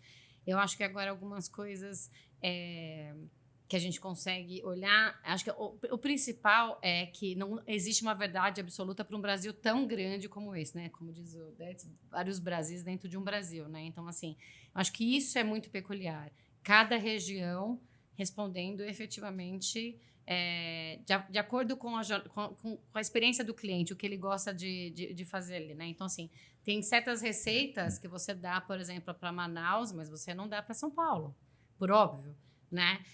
Eu acho que agora algumas coisas que a gente consegue olhar, acho que o principal é que não existe uma verdade absoluta para um Brasil tão grande como esse, né? Como diz o Detz, vários Brasis dentro de um Brasil, né? Então, assim, acho que isso é muito peculiar. Cada região respondendo efetivamente de acordo com a experiência do cliente, o que ele gosta de fazer ali, né? Então, assim, tem certas receitas que você dá, por exemplo, para Manaus, mas você não dá para São Paulo, por óbvio, né?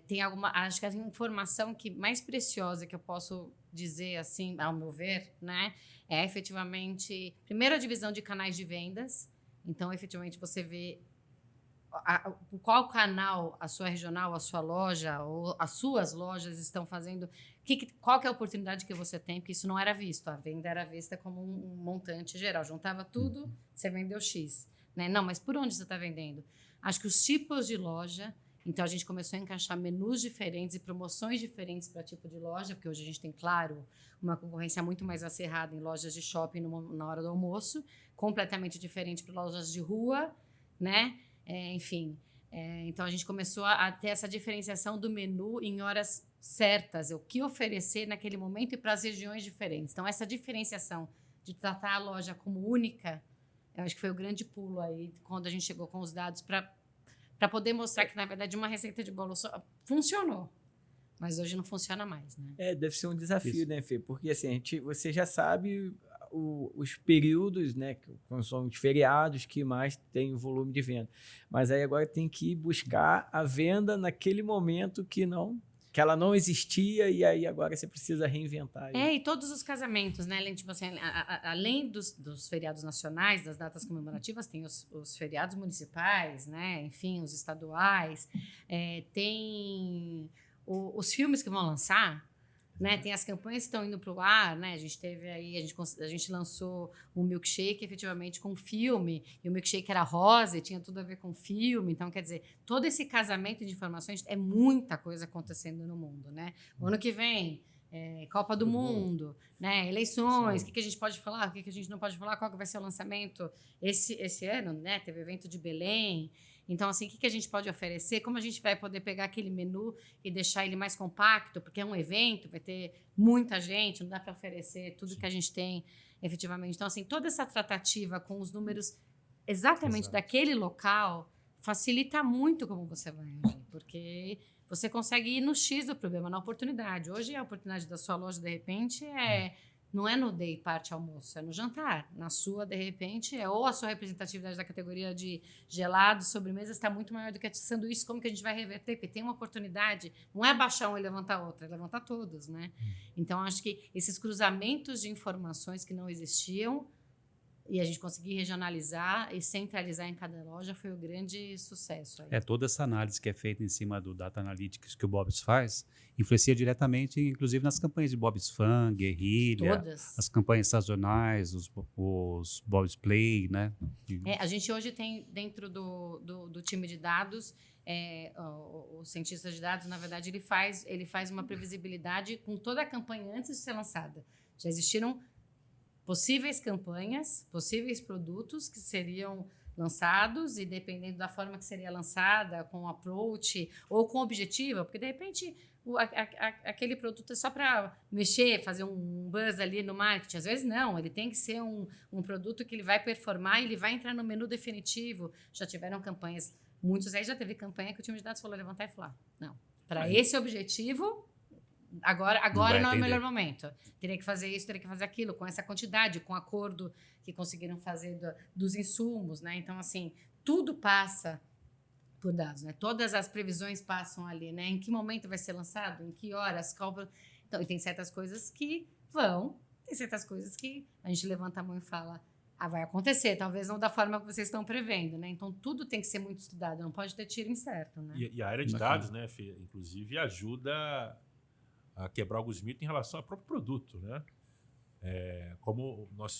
Tem acho que a informação que mais preciosa que eu posso dizer, assim, ao meu ver, né, é efetivamente, primeiro, a divisão de canais de vendas. Então, efetivamente, você vê qual canal a sua regional, a sua loja ou as suas lojas estão fazendo, qual que é a oportunidade que você tem, porque isso não era visto. A venda era vista como um montante geral. Juntava tudo, você vendeu X. Né? Não, mas por onde você está vendendo? Acho que os tipos de loja. Então, a gente começou a encaixar menus diferentes e promoções diferentes para tipo de loja, porque hoje a gente tem, claro, uma concorrência muito mais acirrada em lojas de shopping na hora do almoço, completamente diferente para lojas de rua, né? Enfim, então a gente começou a ter essa diferenciação do menu em horas certas, o que oferecer naquele momento e para as regiões diferentes. Então, essa diferenciação de tratar a loja como única, eu acho que foi o grande pulo aí, quando a gente chegou com os dados para poder mostrar que, na verdade, uma receita de bolo só funcionou. Mas hoje não funciona mais, né? Deve ser um desafio, né, Fê? Porque assim, você já sabe os períodos, né, que são os feriados que mais tem o volume de venda. Mas aí agora tem que buscar a venda naquele momento que ela não existia e aí agora você precisa reinventar. E todos os casamentos, né? Tipo assim, além dos feriados nacionais, das datas comemorativas, tem os feriados municipais, né? Enfim, os estaduais. Tem os filmes que vão lançar, né? Tem as campanhas que estão indo para o ar, né? A gente teve aí, a gente lançou um milkshake efetivamente com filme, e o milkshake era rosa e tinha tudo a ver com filme. Então, quer dizer, todo esse casamento de informações é muita coisa acontecendo no mundo, né? O ano que vem, Copa do Mundo, né? Eleições, o que a gente pode falar, o que a gente não pode falar, qual que vai ser o lançamento esse ano, né? Teve evento de Belém. Então, assim, o que a gente pode oferecer? Como a gente vai poder pegar aquele menu e deixar ele mais compacto? Porque é um evento, vai ter muita gente, não dá para oferecer tudo que a gente tem efetivamente. Então, assim, toda essa tratativa com os números exatamente daquele local facilita muito como você vai agir, porque você consegue ir no X do problema, na oportunidade. Hoje, a oportunidade da sua loja, de repente, não é no day parte almoço, é no jantar. Na sua, de repente, ou a sua representatividade da categoria de gelados, sobremesas, está muito maior do que a de sanduíche. Como que a gente vai reverter? Porque tem uma oportunidade, não é baixar um e levantar outro, é levantar todos, né? Então, acho que esses cruzamentos de informações que não existiam e a gente conseguir regionalizar e centralizar em cada loja foi o grande sucesso. Aí. Toda essa análise que é feita em cima do Data Analytics que o Bob's faz, influencia diretamente, inclusive, nas campanhas de Bob's Fun, Guerrilha, todas. As campanhas sazonais, os Bob's Play, né? A gente hoje tem, dentro do time de dados, o cientista de dados, na verdade, ele faz uma previsibilidade com toda a campanha antes de ser lançada. Já existiram possíveis campanhas, possíveis produtos que seriam lançados e dependendo da forma que seria lançada, com approach ou com objetivo, porque de repente aquele produto é só para mexer, fazer um buzz ali no marketing. Às vezes não, ele tem que ser um produto que ele vai performar e ele vai entrar no menu definitivo. Já tiveram campanhas, muitos aí já teve campanha que o time de dados falou levantar e falar, não, para esse objetivo... Agora não é o melhor momento. Teria que fazer isso, teria que fazer aquilo, com essa quantidade, com o acordo que conseguiram fazer dos insumos, né? Então, assim, tudo passa por dados, né? Todas as previsões passam ali, né? Em que momento vai ser lançado, em que horas, Então, e tem certas coisas que tem certas coisas que a gente levanta a mão e fala, vai acontecer, talvez não da forma que vocês estão prevendo, né? Então, tudo tem que ser muito estudado, não pode ter tiro incerto, né? E a área de dados, né, Fê, inclusive, ajuda a quebrar alguns mitos em relação ao próprio produto, né? Como nós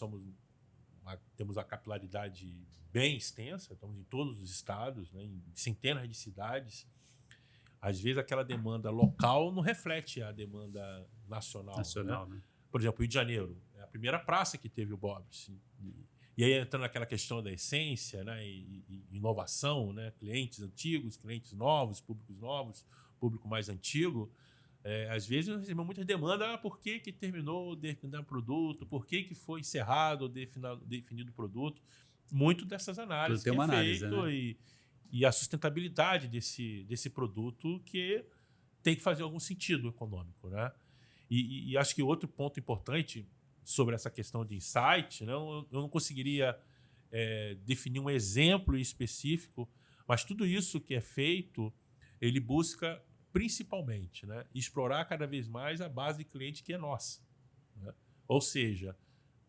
temos a capilaridade bem extensa, estamos em todos os estados, né, em centenas de cidades, às vezes aquela demanda local não reflete a demanda nacional. Né? Por exemplo, o Rio de Janeiro é a primeira praça que teve o Bob's. E aí entrando naquela questão da essência, né, e inovação, né, clientes antigos, clientes novos, público mais antigo. Às vezes nós recebemos muitas demandas, por que terminou o determinado produto, por que foi encerrado ou definido o produto. Muito dessas análises que é feito, né? E a sustentabilidade desse produto que tem que fazer algum sentido econômico, né? E acho que outro ponto importante sobre essa questão de insight, né, eu não conseguiria definir um exemplo específico, mas tudo isso que é feito, ele busca principalmente, né, explorar cada vez mais a base de cliente que é nossa. Né? Ou seja,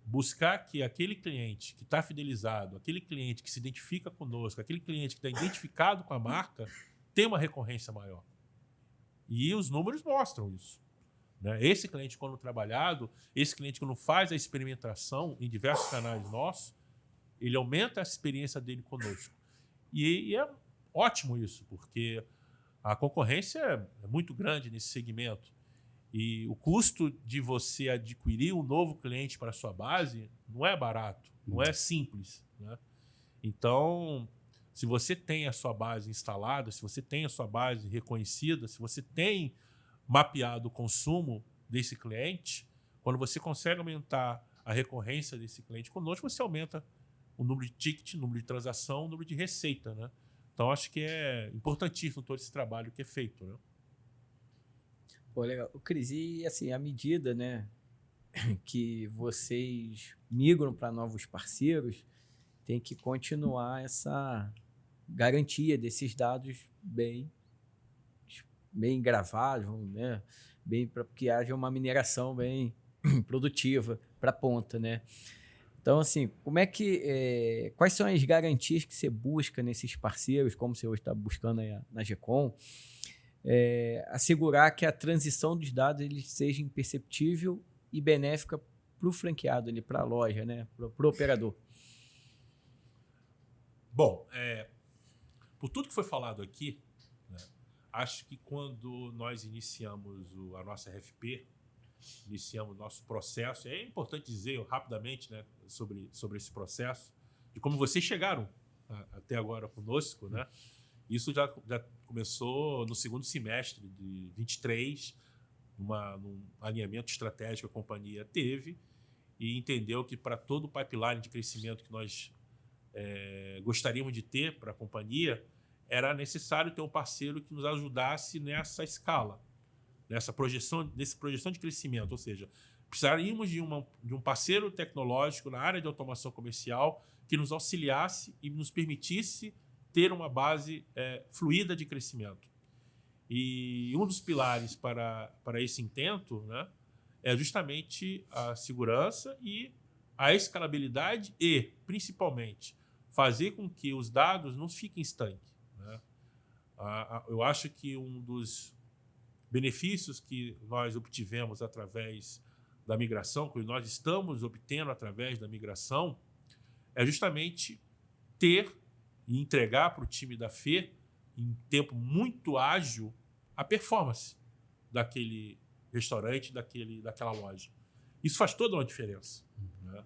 buscar que aquele cliente que está fidelizado, aquele cliente que se identifica conosco, aquele cliente que está identificado com a marca, tenha uma recorrência maior. E os números mostram isso. Né? Esse cliente, quando trabalhado, esse cliente, quando faz a experimentação em diversos canais nossos, ele aumenta a experiência dele conosco. E é ótimo isso, porque a concorrência é muito grande nesse segmento. E o custo de você adquirir um novo cliente para a sua base não é barato, não é simples. Né? Então, se você tem a sua base instalada, se você tem a sua base reconhecida, se você tem mapeado o consumo desse cliente, quando você consegue aumentar a recorrência desse cliente conosco, você aumenta o número de ticket, o número de transação, o número de receita. Né? Então, acho que é importantíssimo todo esse trabalho que é feito. Né? Pô, legal. Cris, e assim, à medida, né, que vocês migram para novos parceiros, tem que continuar essa garantia desses dados bem gravados, né, para que haja uma mineração bem produtiva para a ponta, né? Então, assim, como é que quais são as garantias que você busca nesses parceiros, como você hoje está buscando aí na GECOM, assegurar que a transição dos dados ele seja imperceptível e benéfica para o franqueado, para a loja, né? Para o operador? Bom, por tudo que foi falado aqui, né, acho que quando nós iniciamos a nossa RFP, iniciamos o nosso processo, é importante dizer rapidamente, né, sobre esse processo, de como vocês chegaram até agora conosco, né? Isso já começou no segundo semestre de 23, num alinhamento estratégico que a companhia teve e entendeu que para todo o pipeline de crescimento que nós gostaríamos de ter para a companhia, era necessário ter um parceiro que nos ajudasse nessa escala, nessa projeção de crescimento. Ou seja, precisaríamos de um parceiro tecnológico na área de automação comercial que nos auxiliasse e nos permitisse ter uma base fluida de crescimento. E um dos pilares para esse intento, né, é justamente a segurança e a escalabilidade e, principalmente, fazer com que os dados não fiquem estanques. Né? Eu acho que um dos benefícios que nós obtivemos através da migração, que nós estamos obtendo através da migração, é justamente ter e entregar para o time da Fê, em tempo muito ágil, a performance daquele restaurante, daquela loja. Isso faz toda uma diferença. Né?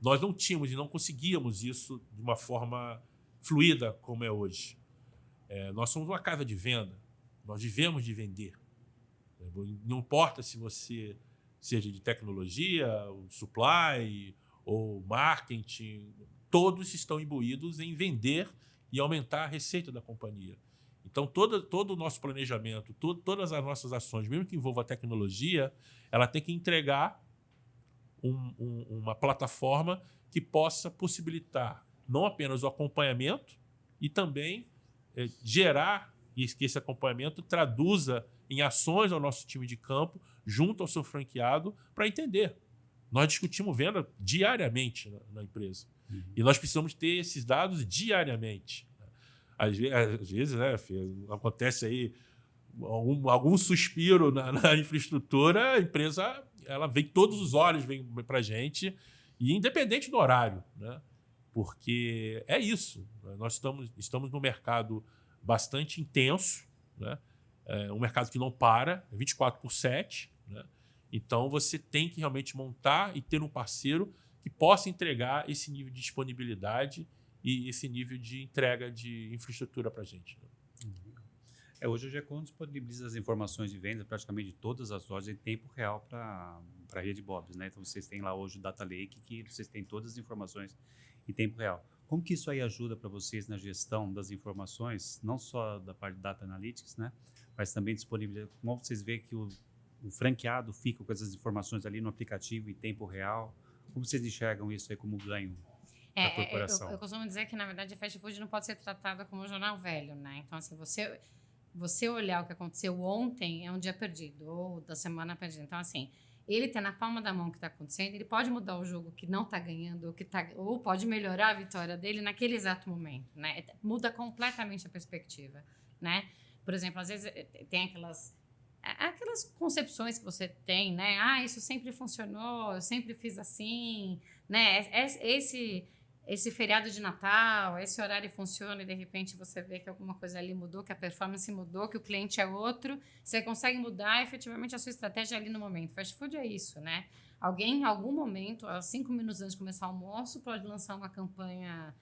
Nós não tínhamos e não conseguíamos isso de uma forma fluida como é hoje. Nós somos uma casa de venda, nós vivemos de vender. Não importa se você seja de tecnologia, supply ou marketing, todos estão imbuídos em vender e aumentar a receita da companhia. Então, todo o nosso planejamento, todas as nossas ações, mesmo que envolva a tecnologia, ela tem que entregar uma plataforma que possa possibilitar não apenas o acompanhamento e também gerar que esse acompanhamento traduza em ações ao nosso time de campo, junto ao seu franqueado, para entender. Nós discutimos venda diariamente na empresa. E nós precisamos ter esses dados diariamente. Às vezes, né, acontece aí algum suspiro na infraestrutura, a empresa ela vem, todos os olhos vêm para a gente, e independente do horário, né? Porque é isso. Nós estamos num mercado bastante intenso, né? Um mercado que não para, 24/7. Né? Então, você tem que realmente montar e ter um parceiro que possa entregar esse nível de disponibilidade e esse nível de entrega de infraestrutura para a gente. Né? Hoje a GECOM disponibiliza as informações de venda praticamente de todas as lojas em tempo real para a rede Bob's, né? Então, vocês têm lá hoje o Data Lake, que vocês têm todas as informações em tempo real. Como que isso aí ajuda para vocês na gestão das informações, não só da parte de Data Analytics, né? Mas também disponibilidade? Como vocês veem que o franqueado fica com essas informações ali no aplicativo em tempo real? Como vocês enxergam isso aí como ganho da corporação? Eu costumo dizer que, na verdade, a fast food não pode ser tratada como um jornal velho, né? Então, assim, você olhar o que aconteceu ontem é um dia perdido, ou da semana perdida. Então, assim, ele tem na palma da mão o que está acontecendo, ele pode mudar o jogo que não está ganhando, ou pode melhorar a vitória dele naquele exato momento, né? Muda completamente a perspectiva, né? Por exemplo, às vezes tem aquelas concepções que você tem, né? Ah, isso sempre funcionou, eu sempre fiz assim, né? Esse feriado de Natal, esse horário funciona e de repente você vê que alguma coisa ali mudou, que a performance mudou, que o cliente é outro, você consegue mudar efetivamente a sua estratégia ali no momento. Fast food é isso, né? Alguém, em algum momento, 5 minutos antes de começar o almoço, pode lançar uma campanha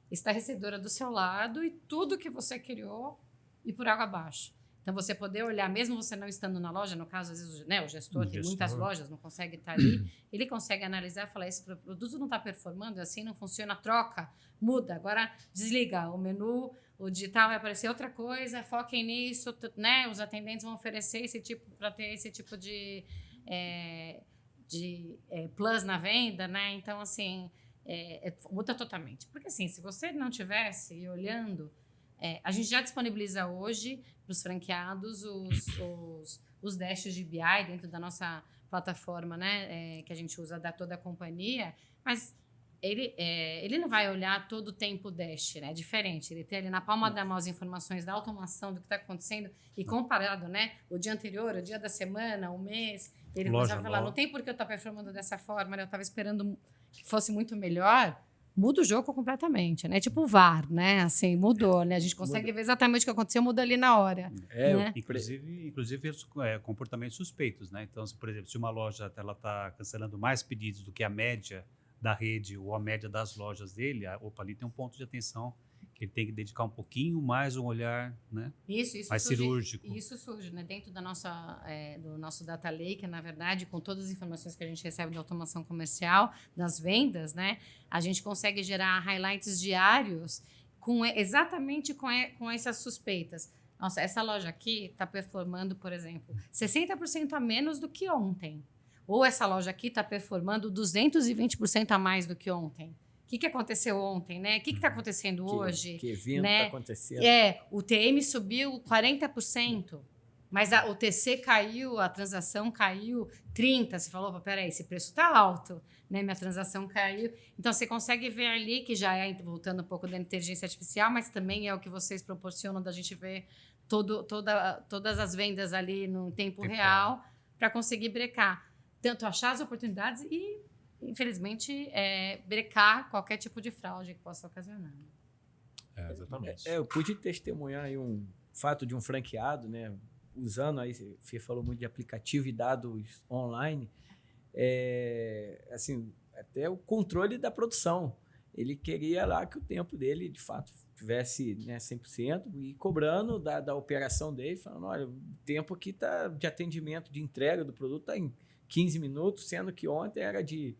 estarrecedora do seu lado e tudo que você criou ir por água abaixo. Então, você poder olhar, mesmo você não estando na loja, no caso, às vezes, né, o gestor tem muitas lojas, não consegue estar ali, ele consegue analisar e falar, esse produto não está performando, assim não funciona, troca, muda, agora desliga o menu, o digital vai aparecer outra coisa, foquem nisso, né, os atendentes vão oferecer esse tipo, para ter esse tipo de plus na venda, né, então, assim, muda totalmente. Porque, assim, se você não tivesse olhando, a gente já disponibiliza hoje para os franqueados os dashes de BI dentro da nossa plataforma, né, que a gente usa da toda a companhia, mas ele não vai olhar todo o tempo o dash, né? É diferente. Ele tem ali na palma da mão as informações da automação do que está acontecendo e comparado, né, o dia anterior, o dia da semana, o mês, ele começava a falar, não tem por que eu estar performando dessa forma, né? Eu estava esperando que fosse muito melhor. Muda o jogo completamente, né? Tipo o VAR, né? Assim, mudou, né? A gente consegue ver exatamente o que aconteceu, muda ali na hora. Né? Inclusive comportamentos suspeitos, né? Então, por exemplo, se uma loja está cancelando mais pedidos do que a média da rede ou a média das lojas dele, ali tem um ponto de atenção que ele tem que dedicar um pouquinho mais um olhar, né? Isso mais surge, cirúrgico. Isso surge, né? Dentro da do nosso Data Lake, na verdade, com todas as informações que a gente recebe da automação comercial, das vendas, né? A gente consegue gerar highlights diários exatamente com essas suspeitas. Nossa, essa loja aqui está performando, por exemplo, 60% a menos do que ontem. Ou essa loja aqui está performando 220% a mais do que ontem. O que aconteceu ontem, né? O que está acontecendo hoje? Que evento né? Está acontecendo? O TM subiu 40%, mas o TC caiu, a transação caiu 30%. Você falou, peraí, esse preço está alto, né? Minha transação caiu. Então, você consegue ver ali que já voltando um pouco da inteligência artificial, mas também é o que vocês proporcionam da gente ver todas as vendas ali no tempo real para conseguir brecar. Tanto achar as oportunidades e infelizmente, brecar qualquer tipo de fraude que possa ocasionar. Exatamente. Eu pude testemunhar aí um fato de um franqueado, né? Usando, aí você falou muito de aplicativo e dados online, assim, até o controle da produção. Ele queria lá que o tempo dele, de fato, tivesse, né, 100% e cobrando da operação dele, falando, olha, o tempo aqui tá, de atendimento, de entrega do produto está em 15 minutos, sendo que ontem era de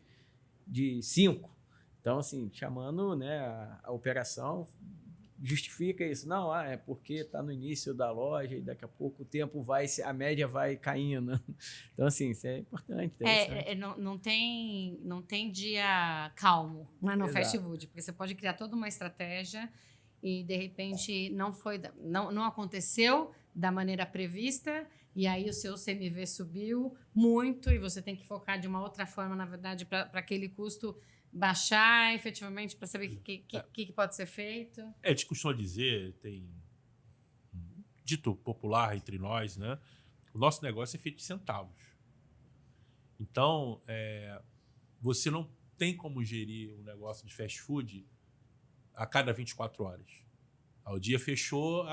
5. Então, assim, chamando, né, a operação, justifica isso. Não, é porque está no início da loja e daqui a pouco o tempo a média vai caindo. Então, assim, isso é importante. Não tem dia calmo, né, no fast food, porque você pode criar toda uma estratégia e de repente não aconteceu da maneira prevista, e aí o seu CMV subiu muito e você tem que focar de uma outra forma, na verdade, para aquele custo baixar efetivamente, para saber o que pode ser feito? A gente costuma dizer, tem um dito popular entre nós, né? O nosso negócio é feito de centavos. Então, você não tem como gerir um negócio de fast food a cada 24 horas. O dia fechou,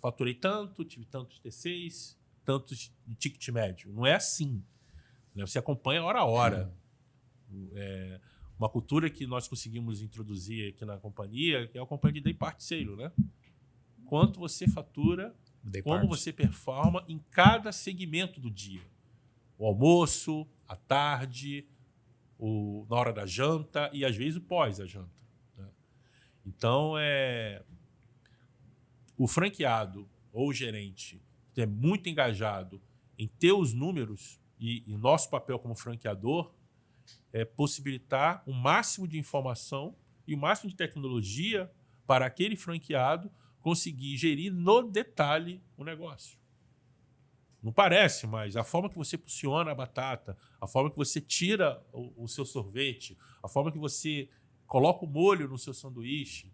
faturei tanto, tive tantos T6, tantos de ticket médio. Não é assim. Né? Você acompanha hora a hora. Uma cultura que nós conseguimos introduzir aqui na companhia, que é a companhia de day part sale, né? Quanto você fatura, como você performa em cada segmento do dia. O almoço, a tarde, na hora da janta e, às vezes, o pós a janta. Né? Então, o franqueado ou o gerente que é muito engajado em ter os números e nosso papel como franqueador é possibilitar o máximo de informação e o máximo de tecnologia para aquele franqueado conseguir gerir no detalhe o negócio. Não parece, mas a forma que você porciona a batata, a forma que você tira o seu sorvete, a forma que você coloca o molho no seu sanduíche,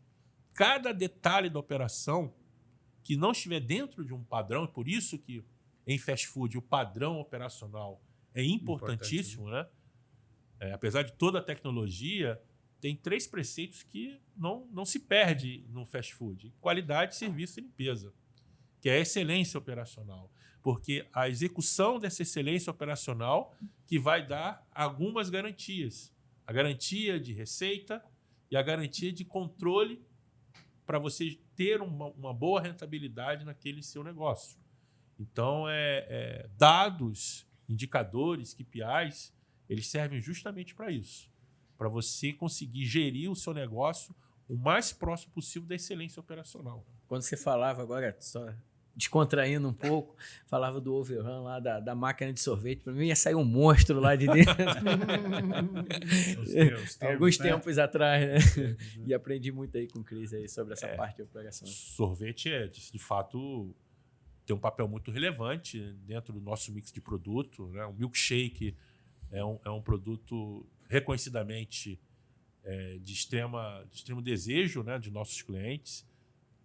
cada detalhe da operação que não estiver dentro de um padrão, por isso que em fast food o padrão operacional é importantíssimo, né? Apesar de toda a tecnologia, tem 3 preceitos que não se perde no fast food: qualidade, serviço e limpeza, que é a excelência operacional. Porque a execução dessa excelência operacional que vai dar algumas garantias. A garantia de receita e a garantia de controle para você ter uma boa rentabilidade naquele seu negócio. Então, dados, indicadores, KPIs, eles servem justamente para isso. Para você conseguir gerir o seu negócio o mais próximo possível da excelência operacional. Quando você falava agora, só descontraindo um pouco, falava do overrun lá da máquina de sorvete, para mim ia sair um monstro lá de dentro. Alguns tempos atrás, né? E aprendi muito aí com o Cris aí sobre essa parte de operação. Sorvete de fato, tem um papel muito relevante dentro do nosso mix de produto, né? O milkshake é um produto reconhecidamente de extremo desejo, né, de nossos clientes.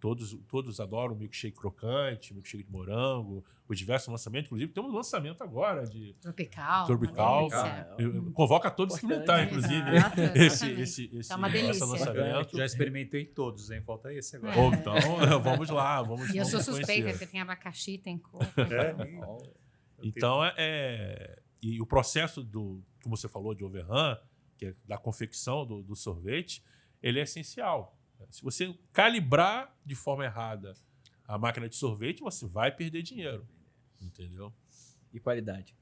Todos adoram o milkshake crocante, milkshake de morango, os diversos lançamentos. Inclusive, temos um lançamento agora de Tropical. Convoca todos a experimentar, inclusive, esse lançamento. Já experimentei todos, hein? Falta esse agora. Então, vamos lá. E eu sou suspeita, porque tem abacaxi, tem coco. Então, e o processo como você falou, de overrun, que é da confecção do sorvete, ele é essencial. Se você calibrar de forma errada a máquina de sorvete, você vai perder dinheiro. Entendeu? E qualidade.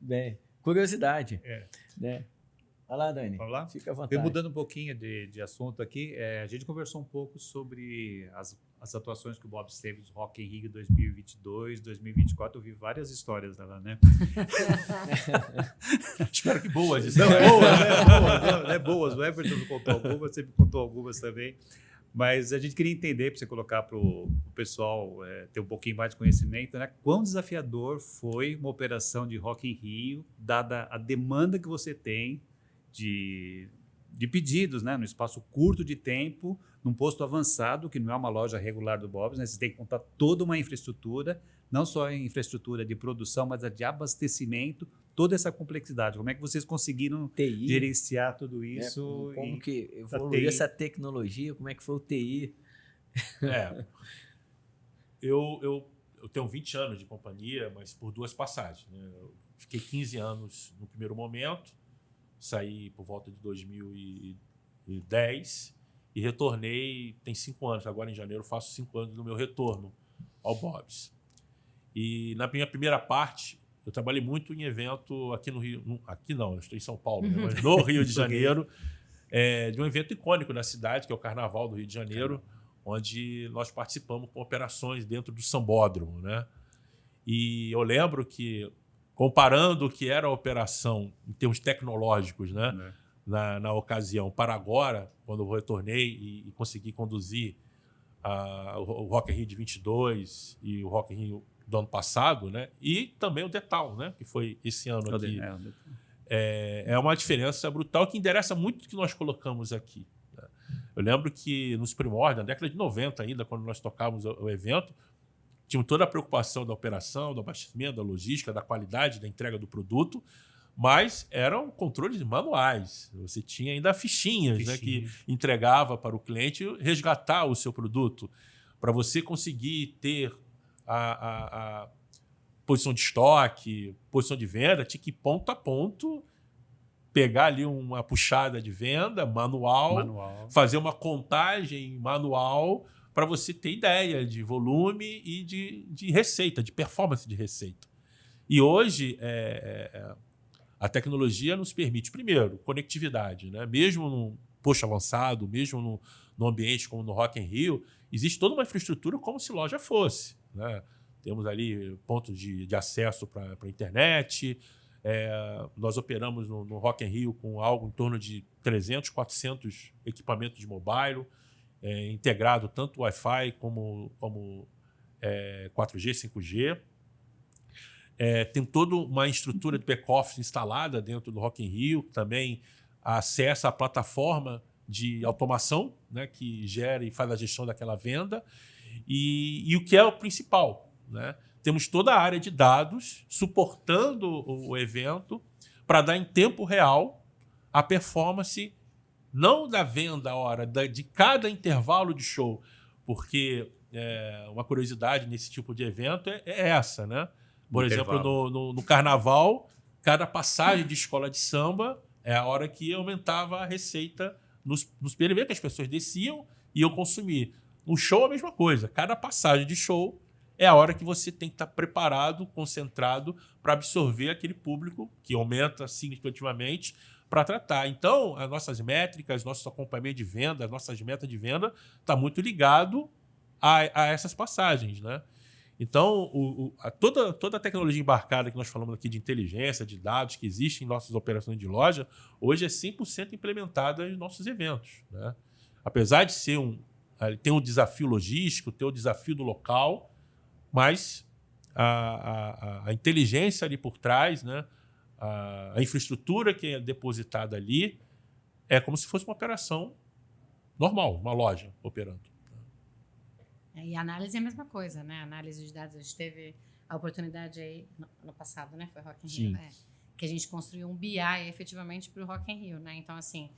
Bem, curiosidade. Né? Vai lá, Dani. Vamos lá? Fica à vontade. Mudando um pouquinho de assunto aqui, a gente conversou um pouco sobre as atuações que o Bob's teve no Rock in Rio 2022, 2024. Eu vi várias histórias lá, né? Espero que boas. Boas. O Everton contou algumas, sempre contou algumas também. Mas a gente queria entender, para você colocar para o pessoal ter um pouquinho mais de conhecimento, né? Quão desafiador foi uma operação de Rock in Rio, dada a demanda que você tem de pedidos, né? No espaço curto de tempo, num posto avançado, que não é uma loja regular do Bob's, né? Você tem que montar toda uma infraestrutura, não só a infraestrutura de produção, mas a de abastecimento, toda essa complexidade. Como é que vocês conseguiram gerenciar tudo isso? Como que evoluiu essa tecnologia? Como é que foi o TI? Eu tenho 20 anos de companhia, mas por 2 passagens. Né? Eu fiquei 15 anos no primeiro momento, saí por volta de 2010 e retornei, tem 5 anos. Agora, em janeiro, faço 5 anos do meu retorno ao Bob's. E na minha primeira parte, eu trabalhei muito em evento aqui no Rio. Aqui não, eu estou em São Paulo, né? Mas no Rio de Janeiro, de um evento icônico da cidade, que é o Carnaval do Rio de Janeiro, onde nós participamos com operações dentro do Sambódromo, né? E eu lembro que, comparando o que era a operação em termos tecnológicos, né? na ocasião para agora, quando eu retornei e consegui conduzir o Rock in Rio de 22 e o Rock in Rio do ano passado, né? E também o Detal, né? Que foi esse ano aqui. É uma diferença brutal que endereça muito o que nós colocamos aqui. Né? Eu lembro que nos primórdios, na década de 90 ainda, quando nós tocávamos o evento, tínhamos toda a preocupação da operação, do abastecimento, da logística, da qualidade, da entrega do produto, mas eram controles manuais. Você tinha ainda fichinhas, né, que entregava para o cliente resgatar o seu produto. Para você conseguir ter a posição de estoque, posição de venda, tinha que ir ponto a ponto, pegar ali uma puxada de venda manual. Fazer uma contagem manual para você ter ideia de volume e de receita, de performance de receita. E hoje, a tecnologia nos permite, primeiro, conectividade. Né? Mesmo num posto avançado, mesmo no ambiente como no Rock in Rio, existe toda uma infraestrutura como se loja fosse. Né? Temos ali pontos de acesso para a internet. Nós operamos no Rock in Rio com algo em torno de 300, 400 equipamentos de mobile, integrado tanto Wi-Fi como 4G, 5G. Tem toda uma estrutura de back-office instalada dentro do Rock in Rio, também acessa a plataforma de automação, né, que gera e faz a gestão daquela venda. E o que é o principal, né? Temos toda a área de dados suportando o evento para dar em tempo real a performance, não da venda a hora, de cada intervalo de show. Porque uma curiosidade nesse tipo de evento é essa, né? Por exemplo, no carnaval, cada passagem de escola de samba é a hora que aumentava a receita nos periféricos, que as pessoas desciam e iam consumir. No show, a mesma coisa. Cada passagem de show é a hora que você tem que estar preparado, concentrado para absorver aquele público que aumenta significativamente para tratar. Então, as nossas métricas, nossos acompanhamentos de venda, as nossas metas de venda está muito ligado a essas passagens, né? Então, toda a tecnologia embarcada que nós falamos aqui de inteligência, de dados que existe em nossas operações de loja, hoje é 100% implementada em nossos eventos. Né? Apesar de ter um desafio logístico, ter o desafio do local, mas a inteligência ali por trás, né? A infraestrutura que é depositada ali é como se fosse uma operação normal, uma loja operando. E a análise é a mesma coisa, né? A análise de dados, a gente teve a oportunidade aí no passado, né? Foi Rock in Rio, que a gente construiu um BI efetivamente para o Rock in Rio, né? Então, assim,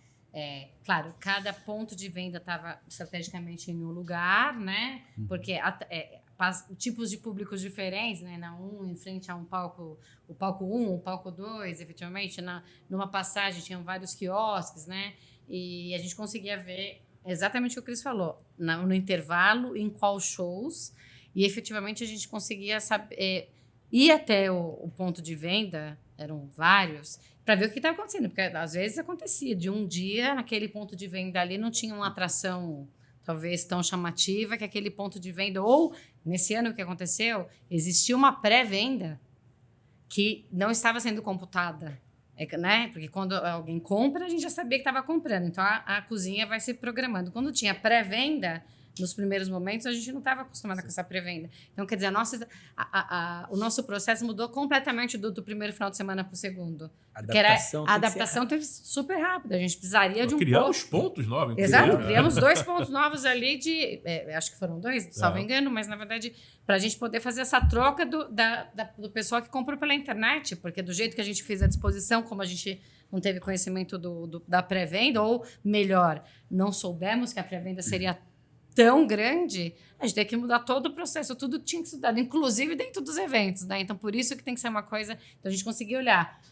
claro, cada ponto de venda estava estrategicamente em um lugar, né? Porque tipos de públicos diferentes, né? Em frente a um palco, o palco 1, o palco 2, efetivamente, numa passagem tinham vários quiosques, né? E a gente conseguia ver exatamente o que o Cris falou, no intervalo, em qual shows, e efetivamente a gente conseguia saber, ir até o ponto de venda, eram vários, para ver o que estava acontecendo, porque às vezes acontecia, de um dia, naquele ponto de venda ali não tinha uma atração talvez tão chamativa que aquele ponto de venda, ou nesse ano o que aconteceu, existia uma pré-venda que não estava sendo computada. Né? Porque quando alguém compra, a gente já sabia que estava comprando. Então, a cozinha vai se programando. Quando tinha pré-venda, nos primeiros momentos, a gente não estava acostumada com essa pré-venda. Então, quer dizer, o nosso processo mudou completamente do primeiro final de semana para o segundo. A adaptação teve super rápida. A gente precisaria de um criamos pontos novos. Exato, criamos 2 pontos novos ali acho que foram 2, salvo engano, mas, na verdade, para a gente poder fazer essa troca do pessoal que comprou pela internet, porque do jeito que a gente fez a disposição, como a gente não teve conhecimento da pré-venda, ou melhor, não soubemos que a pré-venda seria tão grande, a gente tem que mudar todo o processo, tudo tinha que ser estudado, inclusive dentro dos eventos, né? Então, por isso que tem que ser uma coisa... Então, a gente conseguir olhar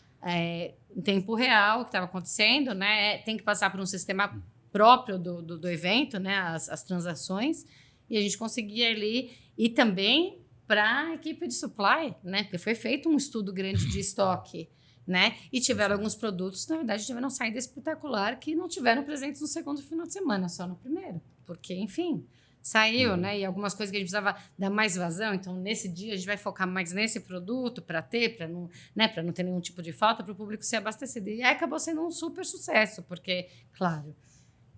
em tempo real o que estava acontecendo, né? Tem que passar por um sistema próprio do evento, né? As transações, e a gente conseguia ali... E também para a equipe de supply, né? Porque foi feito um estudo grande de estoque, né? E tiveram alguns produtos, na verdade, tiveram saída espetacular que não tiveram presentes no segundo final de semana, só no primeiro. Porque, enfim, saiu, né? E algumas coisas que a gente precisava dar mais vazão. Então, nesse dia, a gente vai focar mais nesse produto para não, né, para não ter nenhum tipo de falta, para o público ser abastecido. E aí acabou sendo um super sucesso, porque, claro,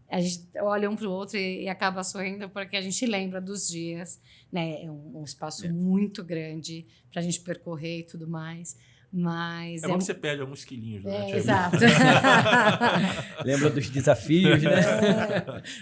a gente olha um para o outro e acaba sorrindo porque a gente lembra dos dias, né? É um espaço muito grande para a gente percorrer e tudo mais. Mas É bom que você perde alguns quilinhos durante a vida. Exato. Lembra dos desafios, né?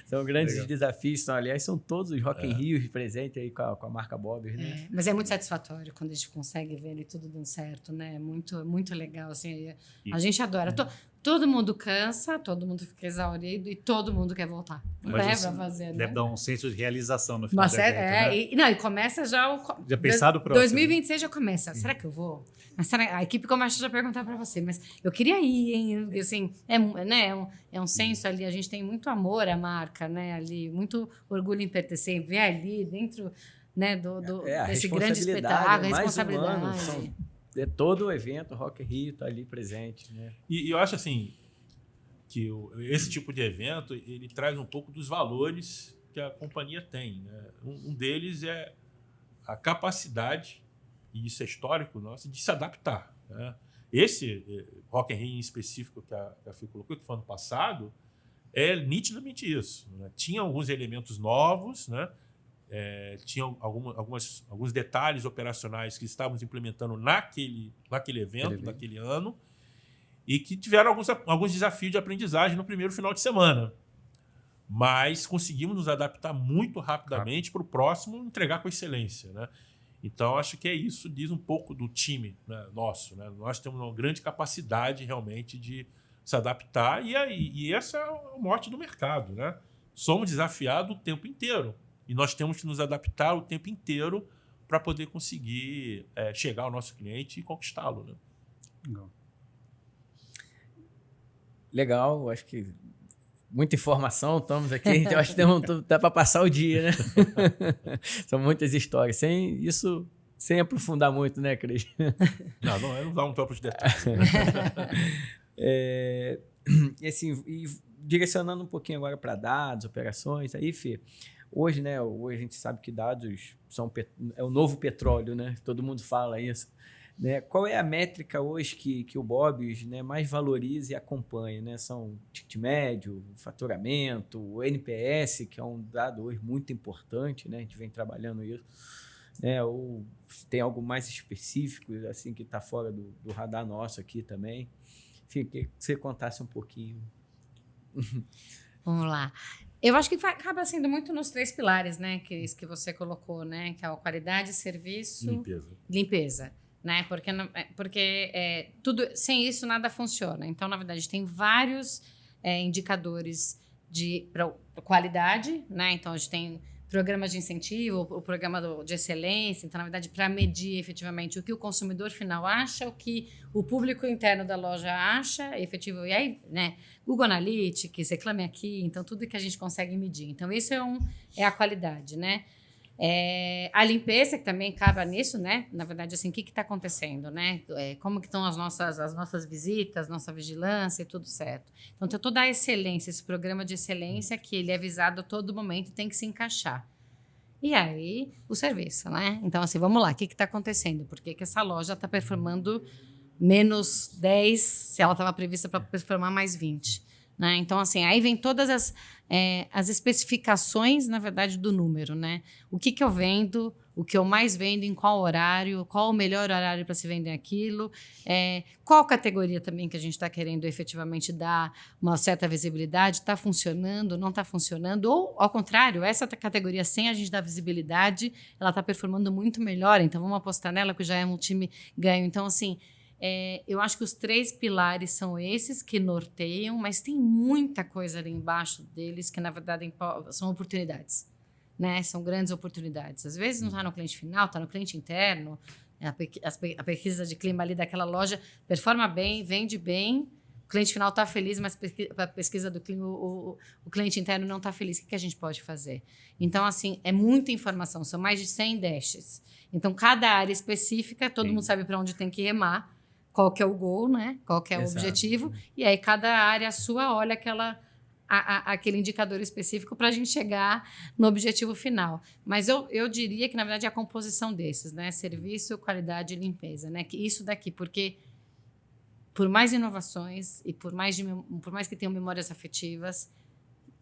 São grandes Legal. desafios. Aliás, são todos os Rock in Rios presentes aí com a marca Bob's, né? Mas é muito satisfatório quando a gente consegue ver ele tudo dando certo, né? É muito legal, assim. A gente adora. Todo mundo cansa, todo mundo fica exaurido e todo mundo quer voltar. Mas Pra fazer, né? deve dar um senso de realização no final Mas do evento, né? e começa já o... Já pensado o próximo. 2026 já começa. Será que eu vou? Mas a equipe começa já a perguntar para você, mas eu queria ir, hein? Assim, é um senso ali, a gente tem muito amor à marca, né? Ali, muito orgulho em pertencer, ver ali dentro, né, desse grande espetáculo, a responsabilidade. É todo o evento, Rock in Rio tá ali presente, né? E eu acho assim que esse tipo de evento ele traz um pouco dos valores que a companhia tem, né? Um deles é a capacidade, e isso é histórico nosso, de se adaptar, né? Esse Rock in Rio em específico que a FI colocou, que foi ano passado, é nitidamente isso, né? Tinha alguns elementos novos, né? Tinha alguns detalhes operacionais que estávamos implementando naquele evento, naquele ano, e que tiveram alguns desafios de aprendizagem no primeiro final de semana. Mas conseguimos nos adaptar muito rapidamente para o próximo entregar com excelência, né? Então, acho que isso diz um pouco do time, né, nosso, né? Nós temos uma grande capacidade realmente de se adaptar e essa é o mote do mercado, né? Somos desafiados o tempo inteiro. E nós temos que nos adaptar o tempo inteiro para poder conseguir chegar ao nosso cliente e conquistá-lo, né? Legal, acho que muita informação, estamos aqui, então acho que dá para passar o dia, né? São muitas histórias, sem aprofundar muito, né, Cris? Não dá um topo de detalhes. E assim, direcionando um pouquinho agora para dados, operações, aí, Fê, hoje, né, hoje a gente sabe que dados é o novo petróleo, né? Todo mundo fala isso. Né? Qual é a métrica hoje que o Bob's, né, mais valoriza e acompanha? Né? São ticket médio, faturamento, o NPS, que é um dado hoje muito importante, né? A gente vem trabalhando isso. Né? Ou tem algo mais específico assim, que está fora do radar nosso aqui também? Enfim, queria que você contasse um pouquinho. Vamos lá. Eu acho que acaba sendo muito nos 3 pilares, né, que você colocou, né, que é a qualidade, serviço, limpeza, né, porque tudo sem isso nada funciona. Então, na verdade, tem vários indicadores para qualidade, né. Então a gente tem programas de incentivo, o programa de excelência. Então, na verdade, para medir efetivamente o que o consumidor final acha, o que o público interno da loja acha, efetivo. E aí, né, Google Analytics, Reclame Aqui, então tudo que a gente consegue medir. Então, isso é a qualidade, né? A limpeza, que também cabe nisso, né? Na verdade, assim, o que está acontecendo, né? Como que estão as nossas visitas, nossa vigilância e tudo certo. Então, tem toda a excelência, esse programa de excelência que ele é visado a todo momento e tem que se encaixar. E aí, o serviço, né? Então, assim, vamos lá, o que está acontecendo? Por que essa loja está performando menos 10, se ela estava prevista para performar mais 20? Né? Então, assim, aí vem todas as especificações, na verdade, do número, né? O que eu vendo, o que eu mais vendo, em qual horário, qual o melhor horário para se vender aquilo, qual categoria também que a gente está querendo efetivamente dar uma certa visibilidade, está funcionando, não está funcionando, ou, ao contrário, essa categoria sem a gente dar visibilidade, ela está performando muito melhor, então vamos apostar nela, que já é um time ganho. Então, assim, eu acho que os 3 pilares são esses que norteiam, mas tem muita coisa ali embaixo deles que, na verdade, são oportunidades, né? São grandes oportunidades. Às vezes não está no cliente final, está no cliente interno. A pesquisa de clima ali daquela loja performa bem, vende bem, o cliente final está feliz, mas a pesquisa do clima, o cliente interno não está feliz. O que a gente pode fazer? Então, assim, é muita informação, são mais de 100 dashes. Então, cada área específica, todo mundo sabe para onde tem que remar, qual que é o goal, né? Qual que é o objetivo, e aí cada área sua olha aquele indicador específico para a gente chegar no objetivo final. Mas eu diria que, na verdade, é a composição desses, né? Serviço, qualidade e limpeza, né? Que isso daqui, porque por mais inovações e por mais que tenham memórias afetivas,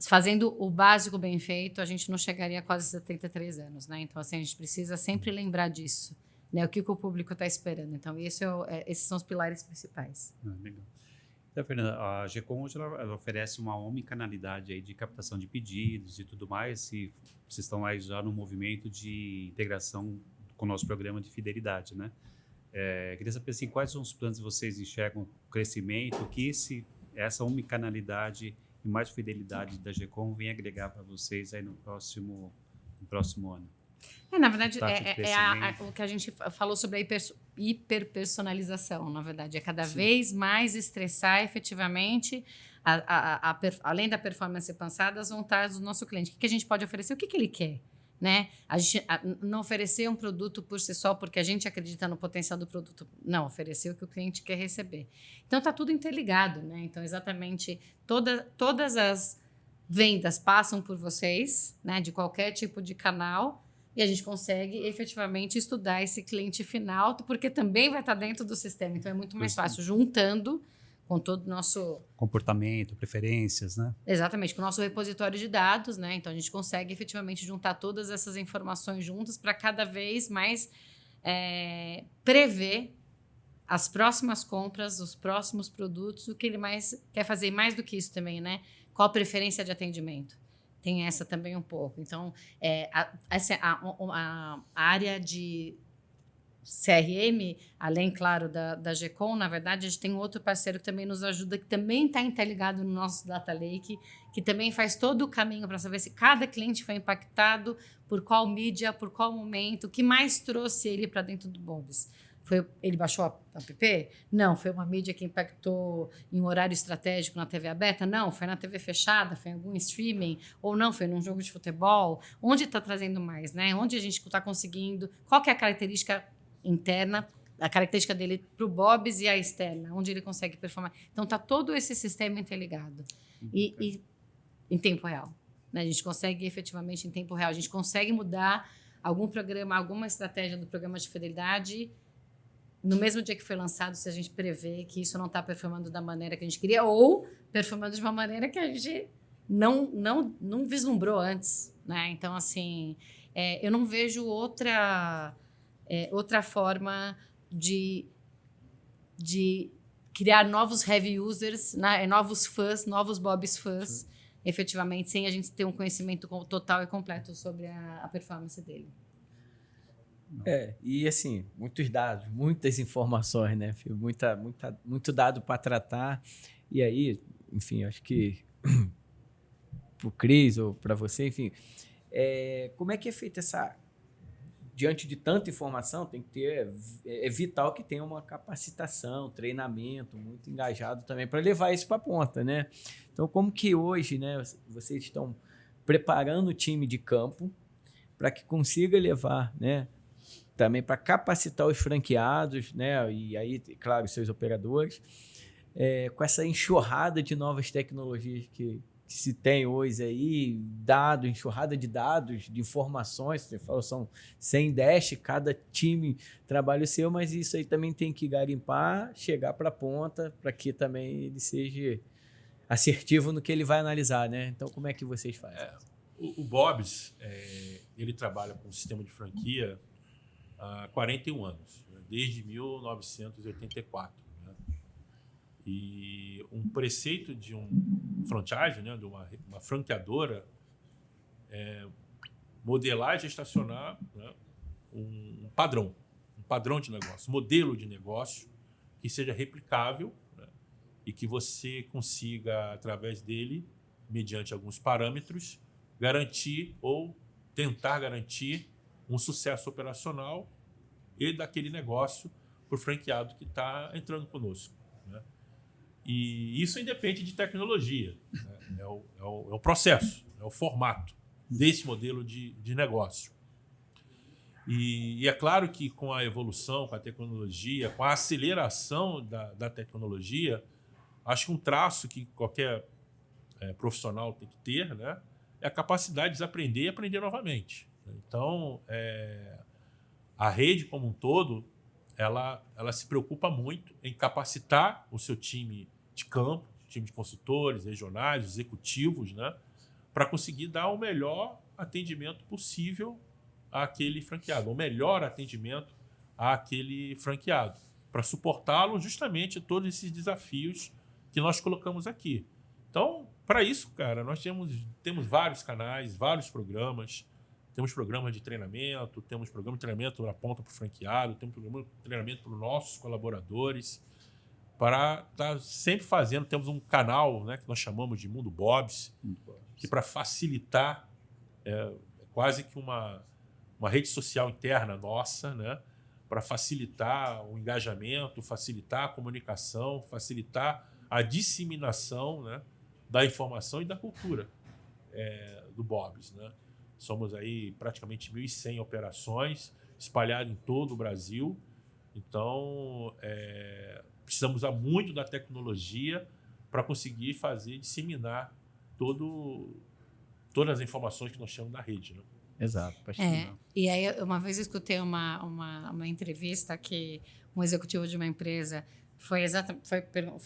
fazendo o básico bem feito, a gente não chegaria a quase 73 anos, né? Então, assim, a gente precisa sempre lembrar disso, né? O que o público está esperando. Então, esses são os pilares principais. Legal. Então, Fernanda, a GECOM hoje ela oferece uma omnicanalidade aí de captação de pedidos e tudo mais, e vocês estão aí já no movimento de integração com o nosso programa de fidelidade, né? Queria saber assim, quais são os planos que vocês enxergam o crescimento, que essa omnicanalidade e mais fidelidade da GECOM vem agregar para vocês aí no próximo ano? Na verdade, o que a gente falou sobre a hiperpersonalização, na verdade. É cada vez mais estressar efetivamente, além da performance pensada, as vontades do nosso cliente. O que a gente pode oferecer? O que ele quer? Né? A gente não oferecer um produto por si só porque a gente acredita no potencial do produto. Não, oferecer o que o cliente quer receber. Então, está tudo interligado. Né? Então, exatamente, todas as vendas passam por vocês, né? De qualquer tipo de canal, e a gente consegue efetivamente estudar esse cliente final, porque também vai estar dentro do sistema. Então, é muito mais fácil, juntando com todo o nosso... comportamento, preferências, né? Exatamente, com o nosso repositório de dados, né? Então, a gente consegue efetivamente juntar todas essas informações juntas para cada vez mais prever as próximas compras, os próximos produtos, o que ele mais quer fazer, mais do que isso também, né? Qual a preferência de atendimento? Tem essa também um pouco. Então, a área de CRM, além, claro, da GECOM, na verdade, a gente tem um outro parceiro que também nos ajuda, que também está interligado no nosso Data Lake, que também faz todo o caminho para saber se cada cliente foi impactado, por qual mídia, por qual momento, o que mais trouxe ele para dentro do Bob's. Ele baixou a app? Não. Foi uma mídia que impactou em um horário estratégico na TV aberta? Não. Foi na TV fechada? Foi em algum streaming? Ou não? Foi num jogo de futebol? Onde está trazendo mais? Né? Onde a gente está conseguindo? Qual que é a característica interna, a característica dele para o Bob's e a externa? Onde ele consegue performar? Então, está todo esse sistema interligado. E em tempo real. Né? A gente consegue efetivamente em tempo real. A gente consegue mudar algum programa, alguma estratégia do programa de fidelidade no mesmo dia que foi lançado, se a gente prevê que isso não está performando da maneira que a gente queria ou performando de uma maneira que a gente não vislumbrou antes, né? Então, assim, eu não vejo outra forma de criar novos heavy users, né? Novos fãs, novos Bob's fãs, efetivamente, sem a gente ter um conhecimento total e completo sobre a performance dele. E assim, muitos dados, muitas informações, né? Muito dado para tratar. E aí, enfim, acho que para o Cris ou para você, enfim, como é que é feita essa... Diante de tanta informação, tem que ter... É vital que tenha uma capacitação, treinamento muito engajado também para levar isso para a ponta, né? Então, como que hoje, né, vocês estão preparando o time de campo para que consiga levar, né, também para capacitar os franqueados, né? E aí, claro, seus operadores, com essa enxurrada de novas tecnologias que se tem hoje aí, enxurrada de dados, de informações, você falou, são 100 dash, cada time trabalha o seu, mas isso aí também tem que garimpar, chegar para a ponta, para que também ele seja assertivo no que ele vai analisar, né? Então, como é que vocês fazem? O Bob's, ele trabalha com um sistema de franquia há 41 anos, né? Desde 1984. Né? E um preceito de um franchise, né? De uma franqueadora, modelar e gestacionar, né? um padrão de negócio, modelo de negócio que seja replicável, né? E que você consiga, através dele, mediante alguns parâmetros, garantir ou tentar garantir um sucesso operacional e daquele negócio para o franqueado que está entrando conosco. Né? E isso independe de tecnologia. Né? É o processo, é o formato desse modelo de negócio. E é claro que com a evolução, com a tecnologia, com a aceleração da tecnologia, acho que um traço que qualquer profissional tem que ter, né, é a capacidade de desaprender e aprender novamente. Então, a rede como um todo, ela se preocupa muito em capacitar o seu time de campo, time de consultores, regionais, executivos, né, para conseguir dar o melhor atendimento possível àquele franqueado, o melhor atendimento àquele franqueado, para suportá-lo justamente todos esses desafios que nós colocamos aqui. Então, para isso, cara, nós temos vários canais, vários programas. Temos programas de treinamento, temos programa de treinamento na ponta para o franqueado, temos programa de treinamento para os nossos colaboradores, para estar sempre fazendo. Temos um canal, né, que nós chamamos de Mundo Bob's, que para facilitar, quase que uma rede social interna nossa, né, para facilitar o engajamento, facilitar a comunicação, facilitar a disseminação, né, da informação e da cultura do Bob's, né? Somos aí praticamente 1.100 operações espalhadas em todo o Brasil. Então, precisamos usar muito da tecnologia para conseguir disseminar todas as informações que nós chamamos da rede, né? Exato. E aí, uma vez eu escutei uma entrevista que um executivo de uma empresa foi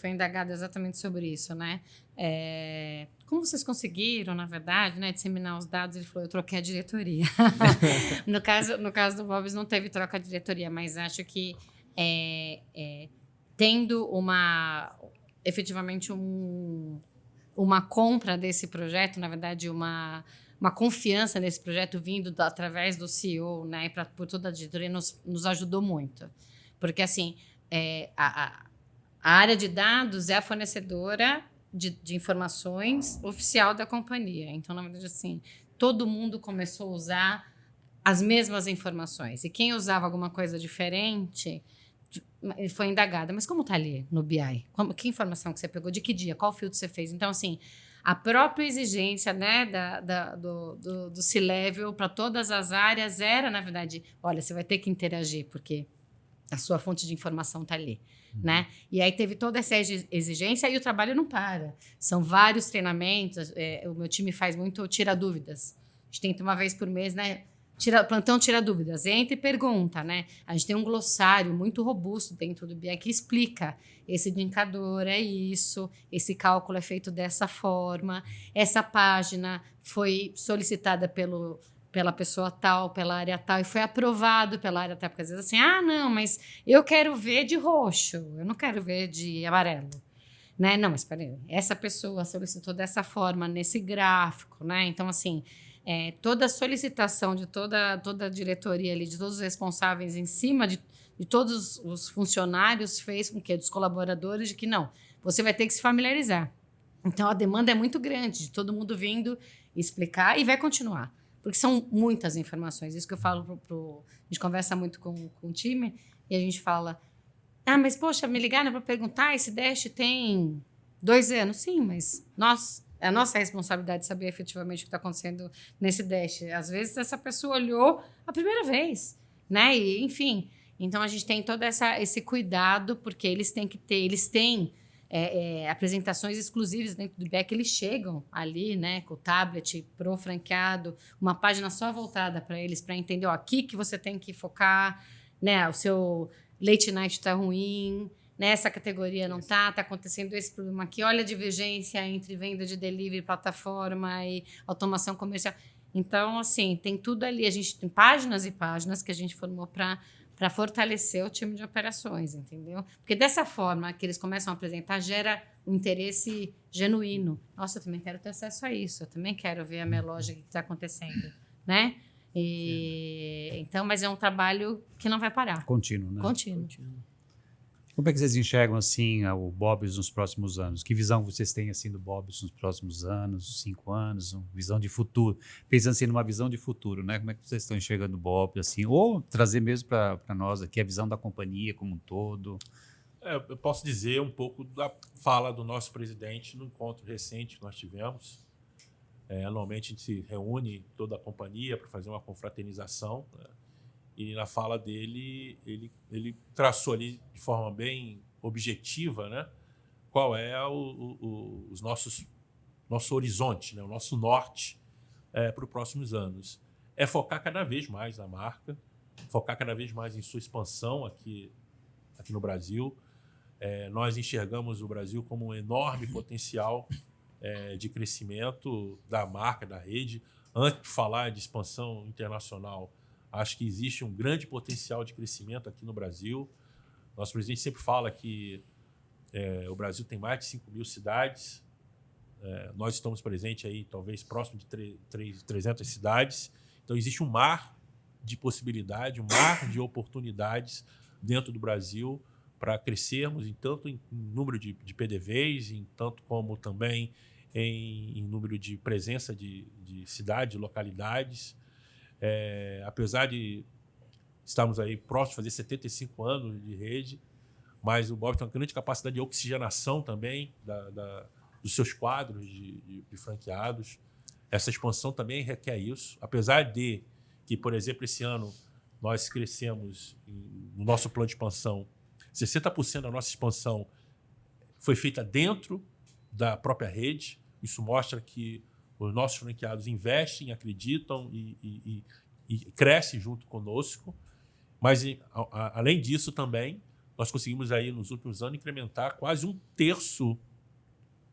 indagado exatamente sobre isso, né? Como vocês conseguiram, na verdade, né, disseminar os dados? Ele falou, eu troquei a diretoria. No caso do Bob's não teve troca de diretoria, mas acho que tendo efetivamente uma compra desse projeto, na verdade, uma confiança nesse projeto vindo através do CEO, né, por toda a diretoria, nos ajudou muito. Porque, assim, a área de dados é a fornecedora de informações oficial da companhia. Então, na verdade, assim, todo mundo começou a usar as mesmas informações. E quem usava alguma coisa diferente foi indagada. Mas como está ali no BI? Que informação que você pegou? De que dia? Qual filtro você fez? Então, assim, a própria exigência, né, do C-Level para todas as áreas era, na verdade, olha, você vai ter que interagir, porque a sua fonte de informação está ali. Né? E aí teve toda essa exigência e o trabalho não para. São vários treinamentos. O meu time faz muito tira dúvidas. A gente tenta uma vez por mês, né? Plantão tira dúvidas. Entra e pergunta, né? A gente tem um glossário muito robusto dentro do BI que explica esse indicador é isso, esse cálculo é feito dessa forma, essa página foi solicitada pela pessoa tal, pela área tal, e foi aprovado pela área tal, porque às vezes assim, não, mas eu quero ver de roxo, eu não quero ver de amarelo, né? Não, mas espera aí, essa pessoa solicitou dessa forma, nesse gráfico, né? Então, assim, toda a solicitação de toda a diretoria ali, de todos os responsáveis em cima de todos os funcionários fez com que dos colaboradores de que não, você vai ter que se familiarizar. Então, a demanda é muito grande, de todo mundo vindo explicar e vai continuar. Porque são muitas informações. Isso que eu falo a gente conversa muito com o time e a gente fala, mas poxa, me ligaram para perguntar, esse Dash tem 2 anos. Sim, mas é a nossa responsabilidade saber efetivamente o que está acontecendo nesse Dash. Às vezes essa pessoa olhou a primeira vez, né? E, enfim, então a gente tem todo esse cuidado, porque eles têm apresentações exclusivas dentro do BI que eles chegam ali, né, com o tablet pro franqueado, uma página só voltada para eles, para entender, aqui que você tem que focar, né, o seu late night está ruim, nessa categoria não tá acontecendo esse problema aqui, olha a divergência entre venda de delivery, plataforma e automação comercial. Então, assim, tem tudo ali, a gente tem páginas e páginas que a gente formou para fortalecer o time de operações, entendeu? Porque dessa forma que eles começam a apresentar, gera um interesse genuíno. Nossa, eu também quero ter acesso a isso, eu também quero ver a minha loja, o que está acontecendo, né? Então, mas é um trabalho que não vai parar. Contínuo, né? Contínuo. Como é que vocês enxergam assim o Bob's nos próximos anos? Que visão vocês têm assim do Bob's nos próximos anos, 5 anos, uma visão de futuro? Pensando assim numa visão de futuro, né? Como é que vocês estão enxergando o Bob's assim? Ou trazer mesmo para nós aqui a visão da companhia como um todo? Eu posso dizer um pouco da fala do nosso presidente no encontro recente que nós tivemos. Anualmente a gente se reúne toda a companhia para fazer uma confraternização, né? E na fala dele, ele traçou ali de forma bem objetiva, né, qual é os nossos nosso horizonte, né, o nosso norte para os próximos anos. É focar cada vez mais na marca, focar cada vez mais em sua expansão aqui no Brasil. Nós enxergamos o Brasil como um enorme potencial de crescimento da marca, da rede. Antes de falar de expansão internacional, acho que existe um grande potencial de crescimento aqui no Brasil. Nosso presidente sempre fala que o Brasil tem mais de 5 mil cidades. Nós estamos presentes aí, talvez, próximo de 300 cidades. Então, existe um mar de possibilidade, um mar de oportunidades dentro do Brasil para crescermos, tanto em número de PDVs, tanto como também em número de presença de cidades, localidades. Apesar de estarmos aí próximos de fazer 75 anos de rede, mas o Bob's tem uma grande capacidade de oxigenação também dos seus quadros de franqueados. Essa expansão também requer isso. Apesar de que, por exemplo, esse ano nós crescemos no nosso plano de expansão, 60% da nossa expansão foi feita dentro da própria rede. Isso mostra que os nossos franqueados investem, acreditam e crescem junto conosco. Mas, além disso, também, nós conseguimos aí, nos últimos anos, incrementar quase 1/3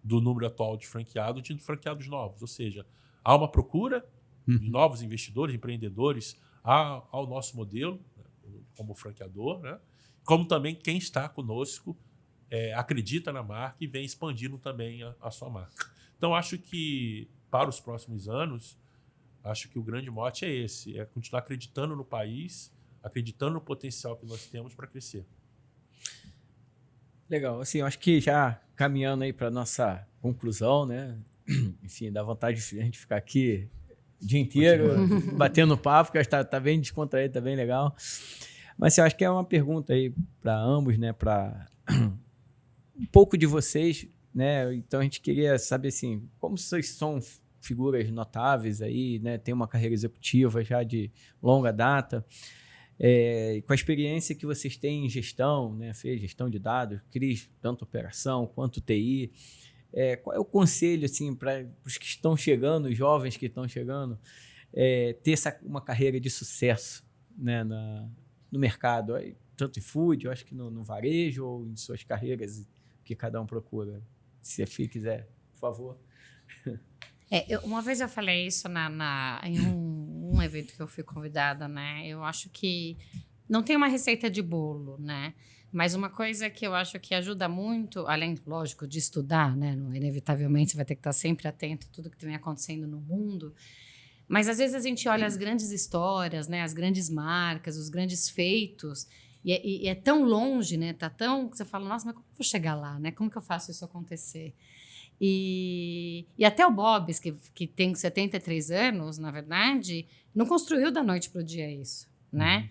do número atual de franqueados novos. Ou seja, há uma procura de novos investidores, empreendedores ao nosso modelo, como franqueador, né? Como também quem está conosco acredita na marca e vem expandindo também a sua marca. Então, acho que, para os próximos anos, acho que o grande mote é esse, é continuar acreditando no país, acreditando no potencial que nós temos para crescer. Legal. Assim, eu acho que já caminhando aí para a nossa conclusão, né? Enfim, dá vontade de a gente ficar aqui o dia inteiro batendo papo, porque está bem descontraído, está bem legal. Mas eu acho que é uma pergunta aí para ambos, né? Para um pouco de vocês, né? Então a gente queria saber assim, como vocês são figuras notáveis aí, né? Tem uma carreira executiva já de longa data. Com a experiência que vocês têm em gestão, né? Fez gestão de dados, Cris, tanto operação quanto TI. Qual é o conselho assim, para os que estão chegando, os jovens que estão chegando, ter uma carreira de sucesso, né? No mercado, tanto em food, eu acho que no varejo ou em suas carreiras que cada um procura? Se a Fih quiser, por favor. Uma vez eu falei isso em um evento que eu fui convidada, né? Eu acho que não tem uma receita de bolo, né? Mas uma coisa que eu acho que ajuda muito, além, lógico, de estudar, né? Inevitavelmente você vai ter que estar sempre atento a tudo que vem acontecendo no mundo. Mas às vezes a gente olha as grandes histórias, né? As grandes marcas, os grandes feitos, e é tão longe, né? Tá tão que você fala, nossa, mas como eu vou chegar lá, né? Como que eu faço isso acontecer? E até o Bob's, que tem 73 anos, na verdade, não construiu da noite para o dia isso, né?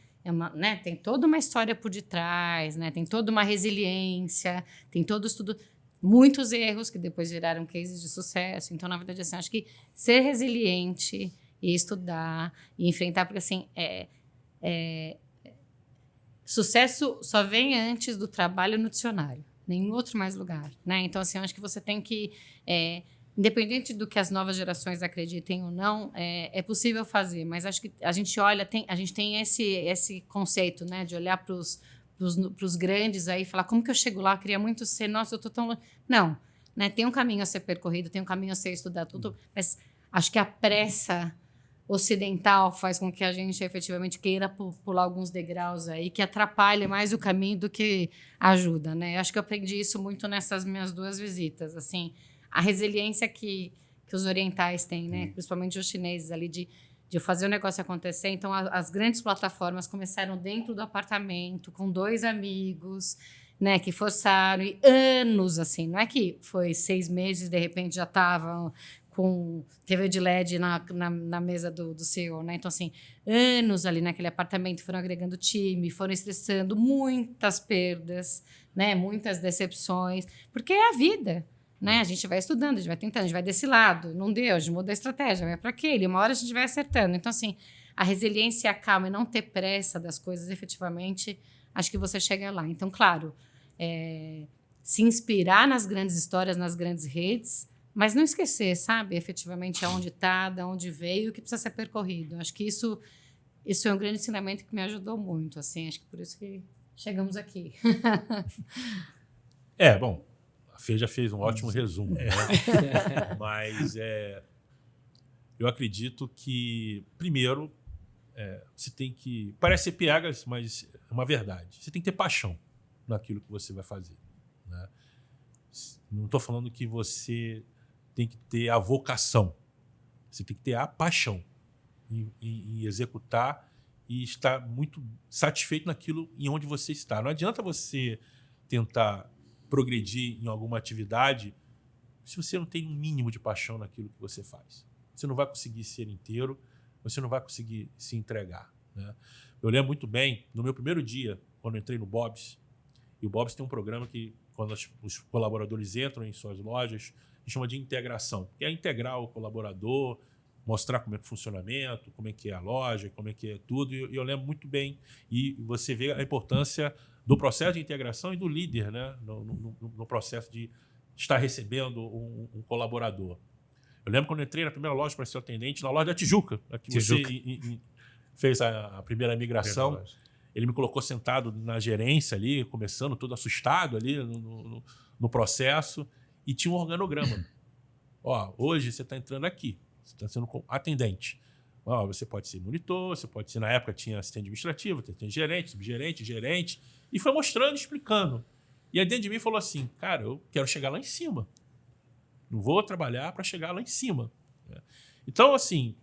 Né? Tem toda uma história por detrás, né? Tem toda uma resiliência, tem todo estudo, muitos erros que depois viraram cases de sucesso. Então, na verdade, assim, acho que ser resiliente e estudar e enfrentar, porque assim, sucesso só vem antes do trabalho no dicionário. Nenhum outro mais lugar, né? Então, assim, eu acho que você tem que, independente do que as novas gerações acreditem ou não, é possível fazer, mas acho que a gente olha, a gente tem esse conceito, né, de olhar para os grandes aí e falar, como que eu chego lá? Eu queria muito ser, nossa, eu tô tão longe. Não, né? Tem um caminho a ser percorrido, tem um caminho a ser estudado, tudo, mas acho que a pressa ocidental faz com que a gente efetivamente queira pular alguns degraus aí que atrapalha mais o caminho do que ajuda, né? Acho que eu aprendi isso muito nessas minhas 2 visitas, assim, a resiliência que os orientais têm, né? Principalmente os chineses ali de fazer o negócio acontecer. Então, as grandes plataformas começaram dentro do apartamento com 2 amigos, né? Que forçaram e anos, assim, não é que foi 6 meses de repente já estavam com TV de LED na mesa do CEO, né? Então, assim, anos ali naquele apartamento, foram agregando time, foram estressando, muitas perdas, né? Muitas decepções, porque é a vida, né? A gente vai estudando, a gente vai tentando, a gente vai desse lado, não deu, a gente muda a estratégia, vai para aquele, uma hora a gente vai acertando. Então, assim, a resiliência e a calma e não ter pressa das coisas, efetivamente, acho que você chega lá. Então, claro, se inspirar nas grandes histórias, nas grandes redes, mas não esquecer, sabe, efetivamente aonde está, de onde veio e o que precisa ser percorrido. Acho que isso é um grande ensinamento que me ajudou muito, assim, acho que por isso que chegamos aqui. Bom, a Fê já fez um ótimo resumo, né? Mas eu acredito que, primeiro, você tem que... Parece ser piegas, mas é uma verdade. Você tem que ter paixão naquilo que você vai fazer, né? Não estou falando que você tem que ter a vocação. Você tem que ter a paixão em executar e estar muito satisfeito naquilo em onde você está. Não adianta você tentar progredir em alguma atividade se você não tem um mínimo de paixão naquilo que você faz. Você não vai conseguir ser inteiro, você não vai conseguir se entregar, né? Eu lembro muito bem, no meu primeiro dia, quando eu entrei no Bob's, e o Bob's tem um programa que, quando os colaboradores entram em suas lojas, a gente chama de integração, que é integrar o colaborador, mostrar como é que é o funcionamento, como é que é a loja, como é que é tudo. E eu lembro muito bem. E você vê a importância do processo de integração e do líder, né? No processo de estar recebendo um colaborador. Eu lembro quando eu entrei na primeira loja para ser atendente, na loja da Tijuca, que você fez a primeira migração. Ele me colocou sentado na gerência ali, começando, todo assustado ali no processo, e tinha um organograma. Hoje você está entrando aqui, você está sendo atendente. Você pode ser monitor, você pode ser, na época tinha assistente administrativo, tem gerente, subgerente, gerente, e foi mostrando, explicando. E aí dentro de mim falou assim, cara, eu quero chegar lá em cima. Não vou trabalhar para chegar lá em cima. Então, assim,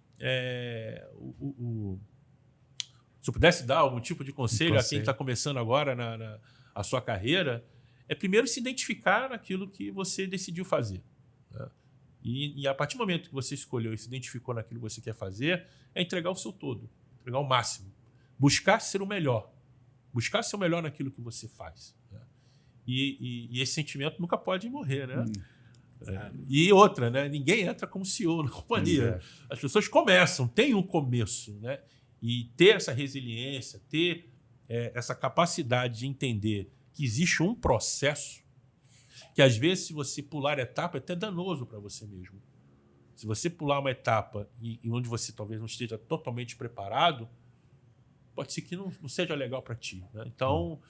se eu pudesse dar algum tipo de conselho a quem está começando agora a sua carreira, é primeiro se identificar naquilo que você decidiu fazer, né? E a partir do momento que você escolheu e se identificou naquilo que você quer fazer, é entregar o seu todo, entregar o máximo. Buscar ser o melhor. Buscar ser o melhor naquilo que você faz, né? E esse sentimento nunca pode morrer, né? E outra, né? Ninguém entra como CEO na companhia. As pessoas começam, tem um começo, né? E ter essa resiliência, ter essa capacidade de entender que existe um processo que, às vezes, se você pular etapa, é até danoso para você mesmo. Se você pular uma etapa e onde você talvez não esteja totalmente preparado, pode ser que não seja legal para ti, né? Então,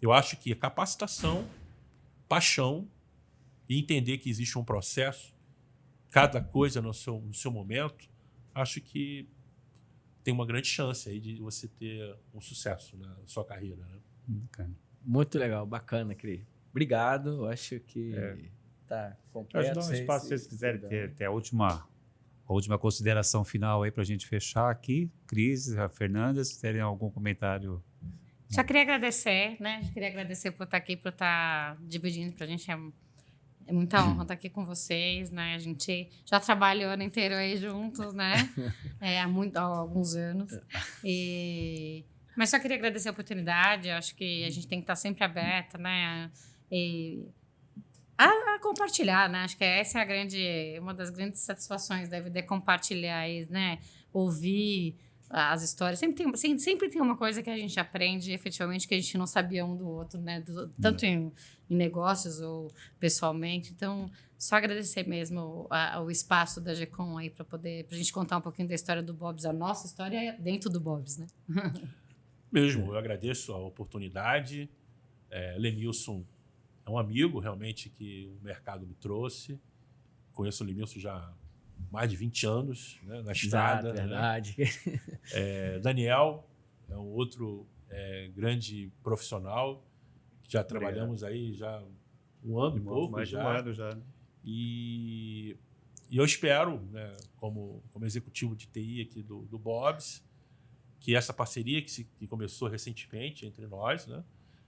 eu acho que a capacitação, paixão e entender que existe um processo, cada coisa no seu momento, acho que tem uma grande chance aí de você ter um sucesso na sua carreira, né? Muito legal, bacana, Cris. Obrigado, acho que tá completo. Eu acho que dá um espaço, se vocês quiserem ter a última consideração final aí para a gente fechar aqui. Cris, a Fernanda, se terem algum comentário. Só queria agradecer, né? Queria agradecer por estar aqui, por estar dividindo para a gente. É muita honra estar aqui com vocês, né? A gente já trabalha o ano inteiro aí juntos, né? Há alguns anos. Mas só queria agradecer a oportunidade. Acho que a gente tem que estar sempre aberta, né? A compartilhar, né? Acho que essa é uma das grandes satisfações da vida, é compartilhar, né? Ouvir as histórias. Sempre tem uma coisa que a gente aprende, efetivamente, que a gente não sabia um do outro, né? Tanto em negócios ou pessoalmente. Então, só agradecer mesmo o espaço da GECOM aí para a gente contar um pouquinho da história do Bob's, a nossa história dentro do Bob's, né? Mesmo, eu agradeço a oportunidade. Lenilson é um amigo, realmente, que o mercado me trouxe. Conheço o Lenilson já há mais de 20 anos, né, na estrada. Verdade. Né? Daniel é um outro grande profissional. Já trabalhamos aí já um ano e pouco. Mais de um ano já. E eu espero, né, como executivo de TI aqui do Bob's, que essa parceria que começou recentemente entre nós, né,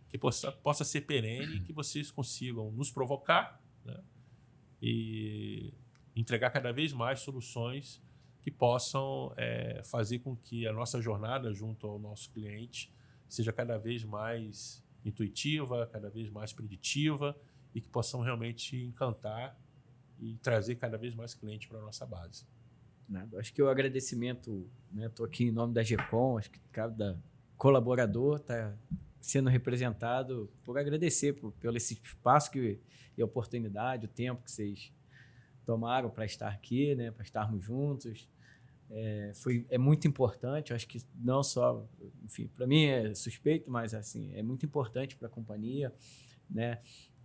que possa ser perene, que vocês consigam nos provocar, né, e entregar cada vez mais soluções que possam fazer com que a nossa jornada junto ao nosso cliente seja cada vez mais intuitiva, cada vez mais preditiva e que possam realmente encantar e trazer cada vez mais clientes para a nossa base. Nada. Acho que o agradecimento, né? Estou aqui em nome da GECOM, acho que cada colaborador está sendo representado por agradecer pelo esse espaço e a oportunidade, o tempo que vocês tomaram para estar aqui, né, para estarmos juntos. É muito importante, eu acho que não só, enfim, para mim é suspeito, mas assim, é muito importante para a companhia, né?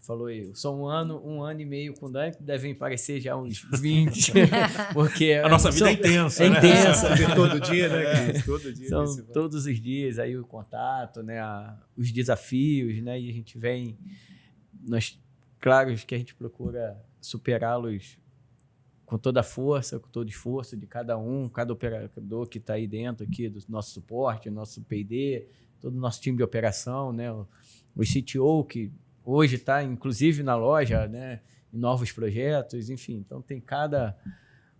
Falou aí, só um ano e meio com o Dani, devem parecer já uns 20, porque a nossa vida é intensa, é né? intensa. Todo dia, né? Todo dia. São todos os dias aí o contato, né? Os desafios, né? E a gente vem, claro que a gente procura superá-los com toda a força, com todo o esforço de cada operador que está aí dentro aqui do nosso suporte, nosso P&D, todo o nosso time de operação, né? O CTO que hoje está, inclusive, na loja, né? Em novos projetos, enfim. Então, tem cada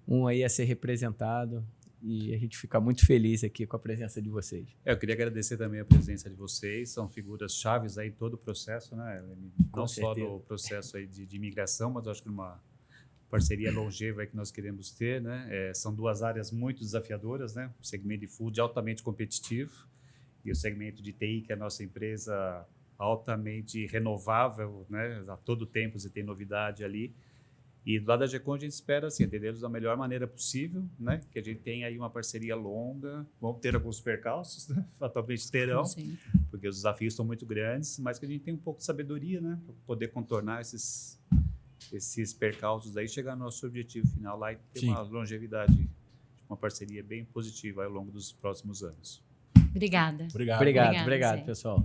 um aí a ser representado e a gente fica muito feliz aqui com a presença de vocês. Eu queria agradecer também a presença de vocês. São figuras chaves aí em todo o processo, né? Não só no processo aí de imigração, mas eu acho que numa parceria longeva que nós queremos ter, né? São duas áreas muito desafiadoras, né? O segmento de food altamente competitivo e o segmento de TI, que é a nossa empresa altamente renovável, né? A todo tempo você tem novidade ali. E do lado da GECOM a gente espera assim, atendê-los da melhor maneira possível, né? Que a gente tenha aí uma parceria longa, vamos ter alguns percalços, né? Fatalmente terão, Sim. porque os desafios são muito grandes, mas que a gente tem um pouco de sabedoria, né? Para poder contornar esses percalços aí, chegar no nosso objetivo final lá e ter uma longevidade, uma parceria bem positiva ao longo dos próximos anos. Obrigada. Obrigado, pessoal.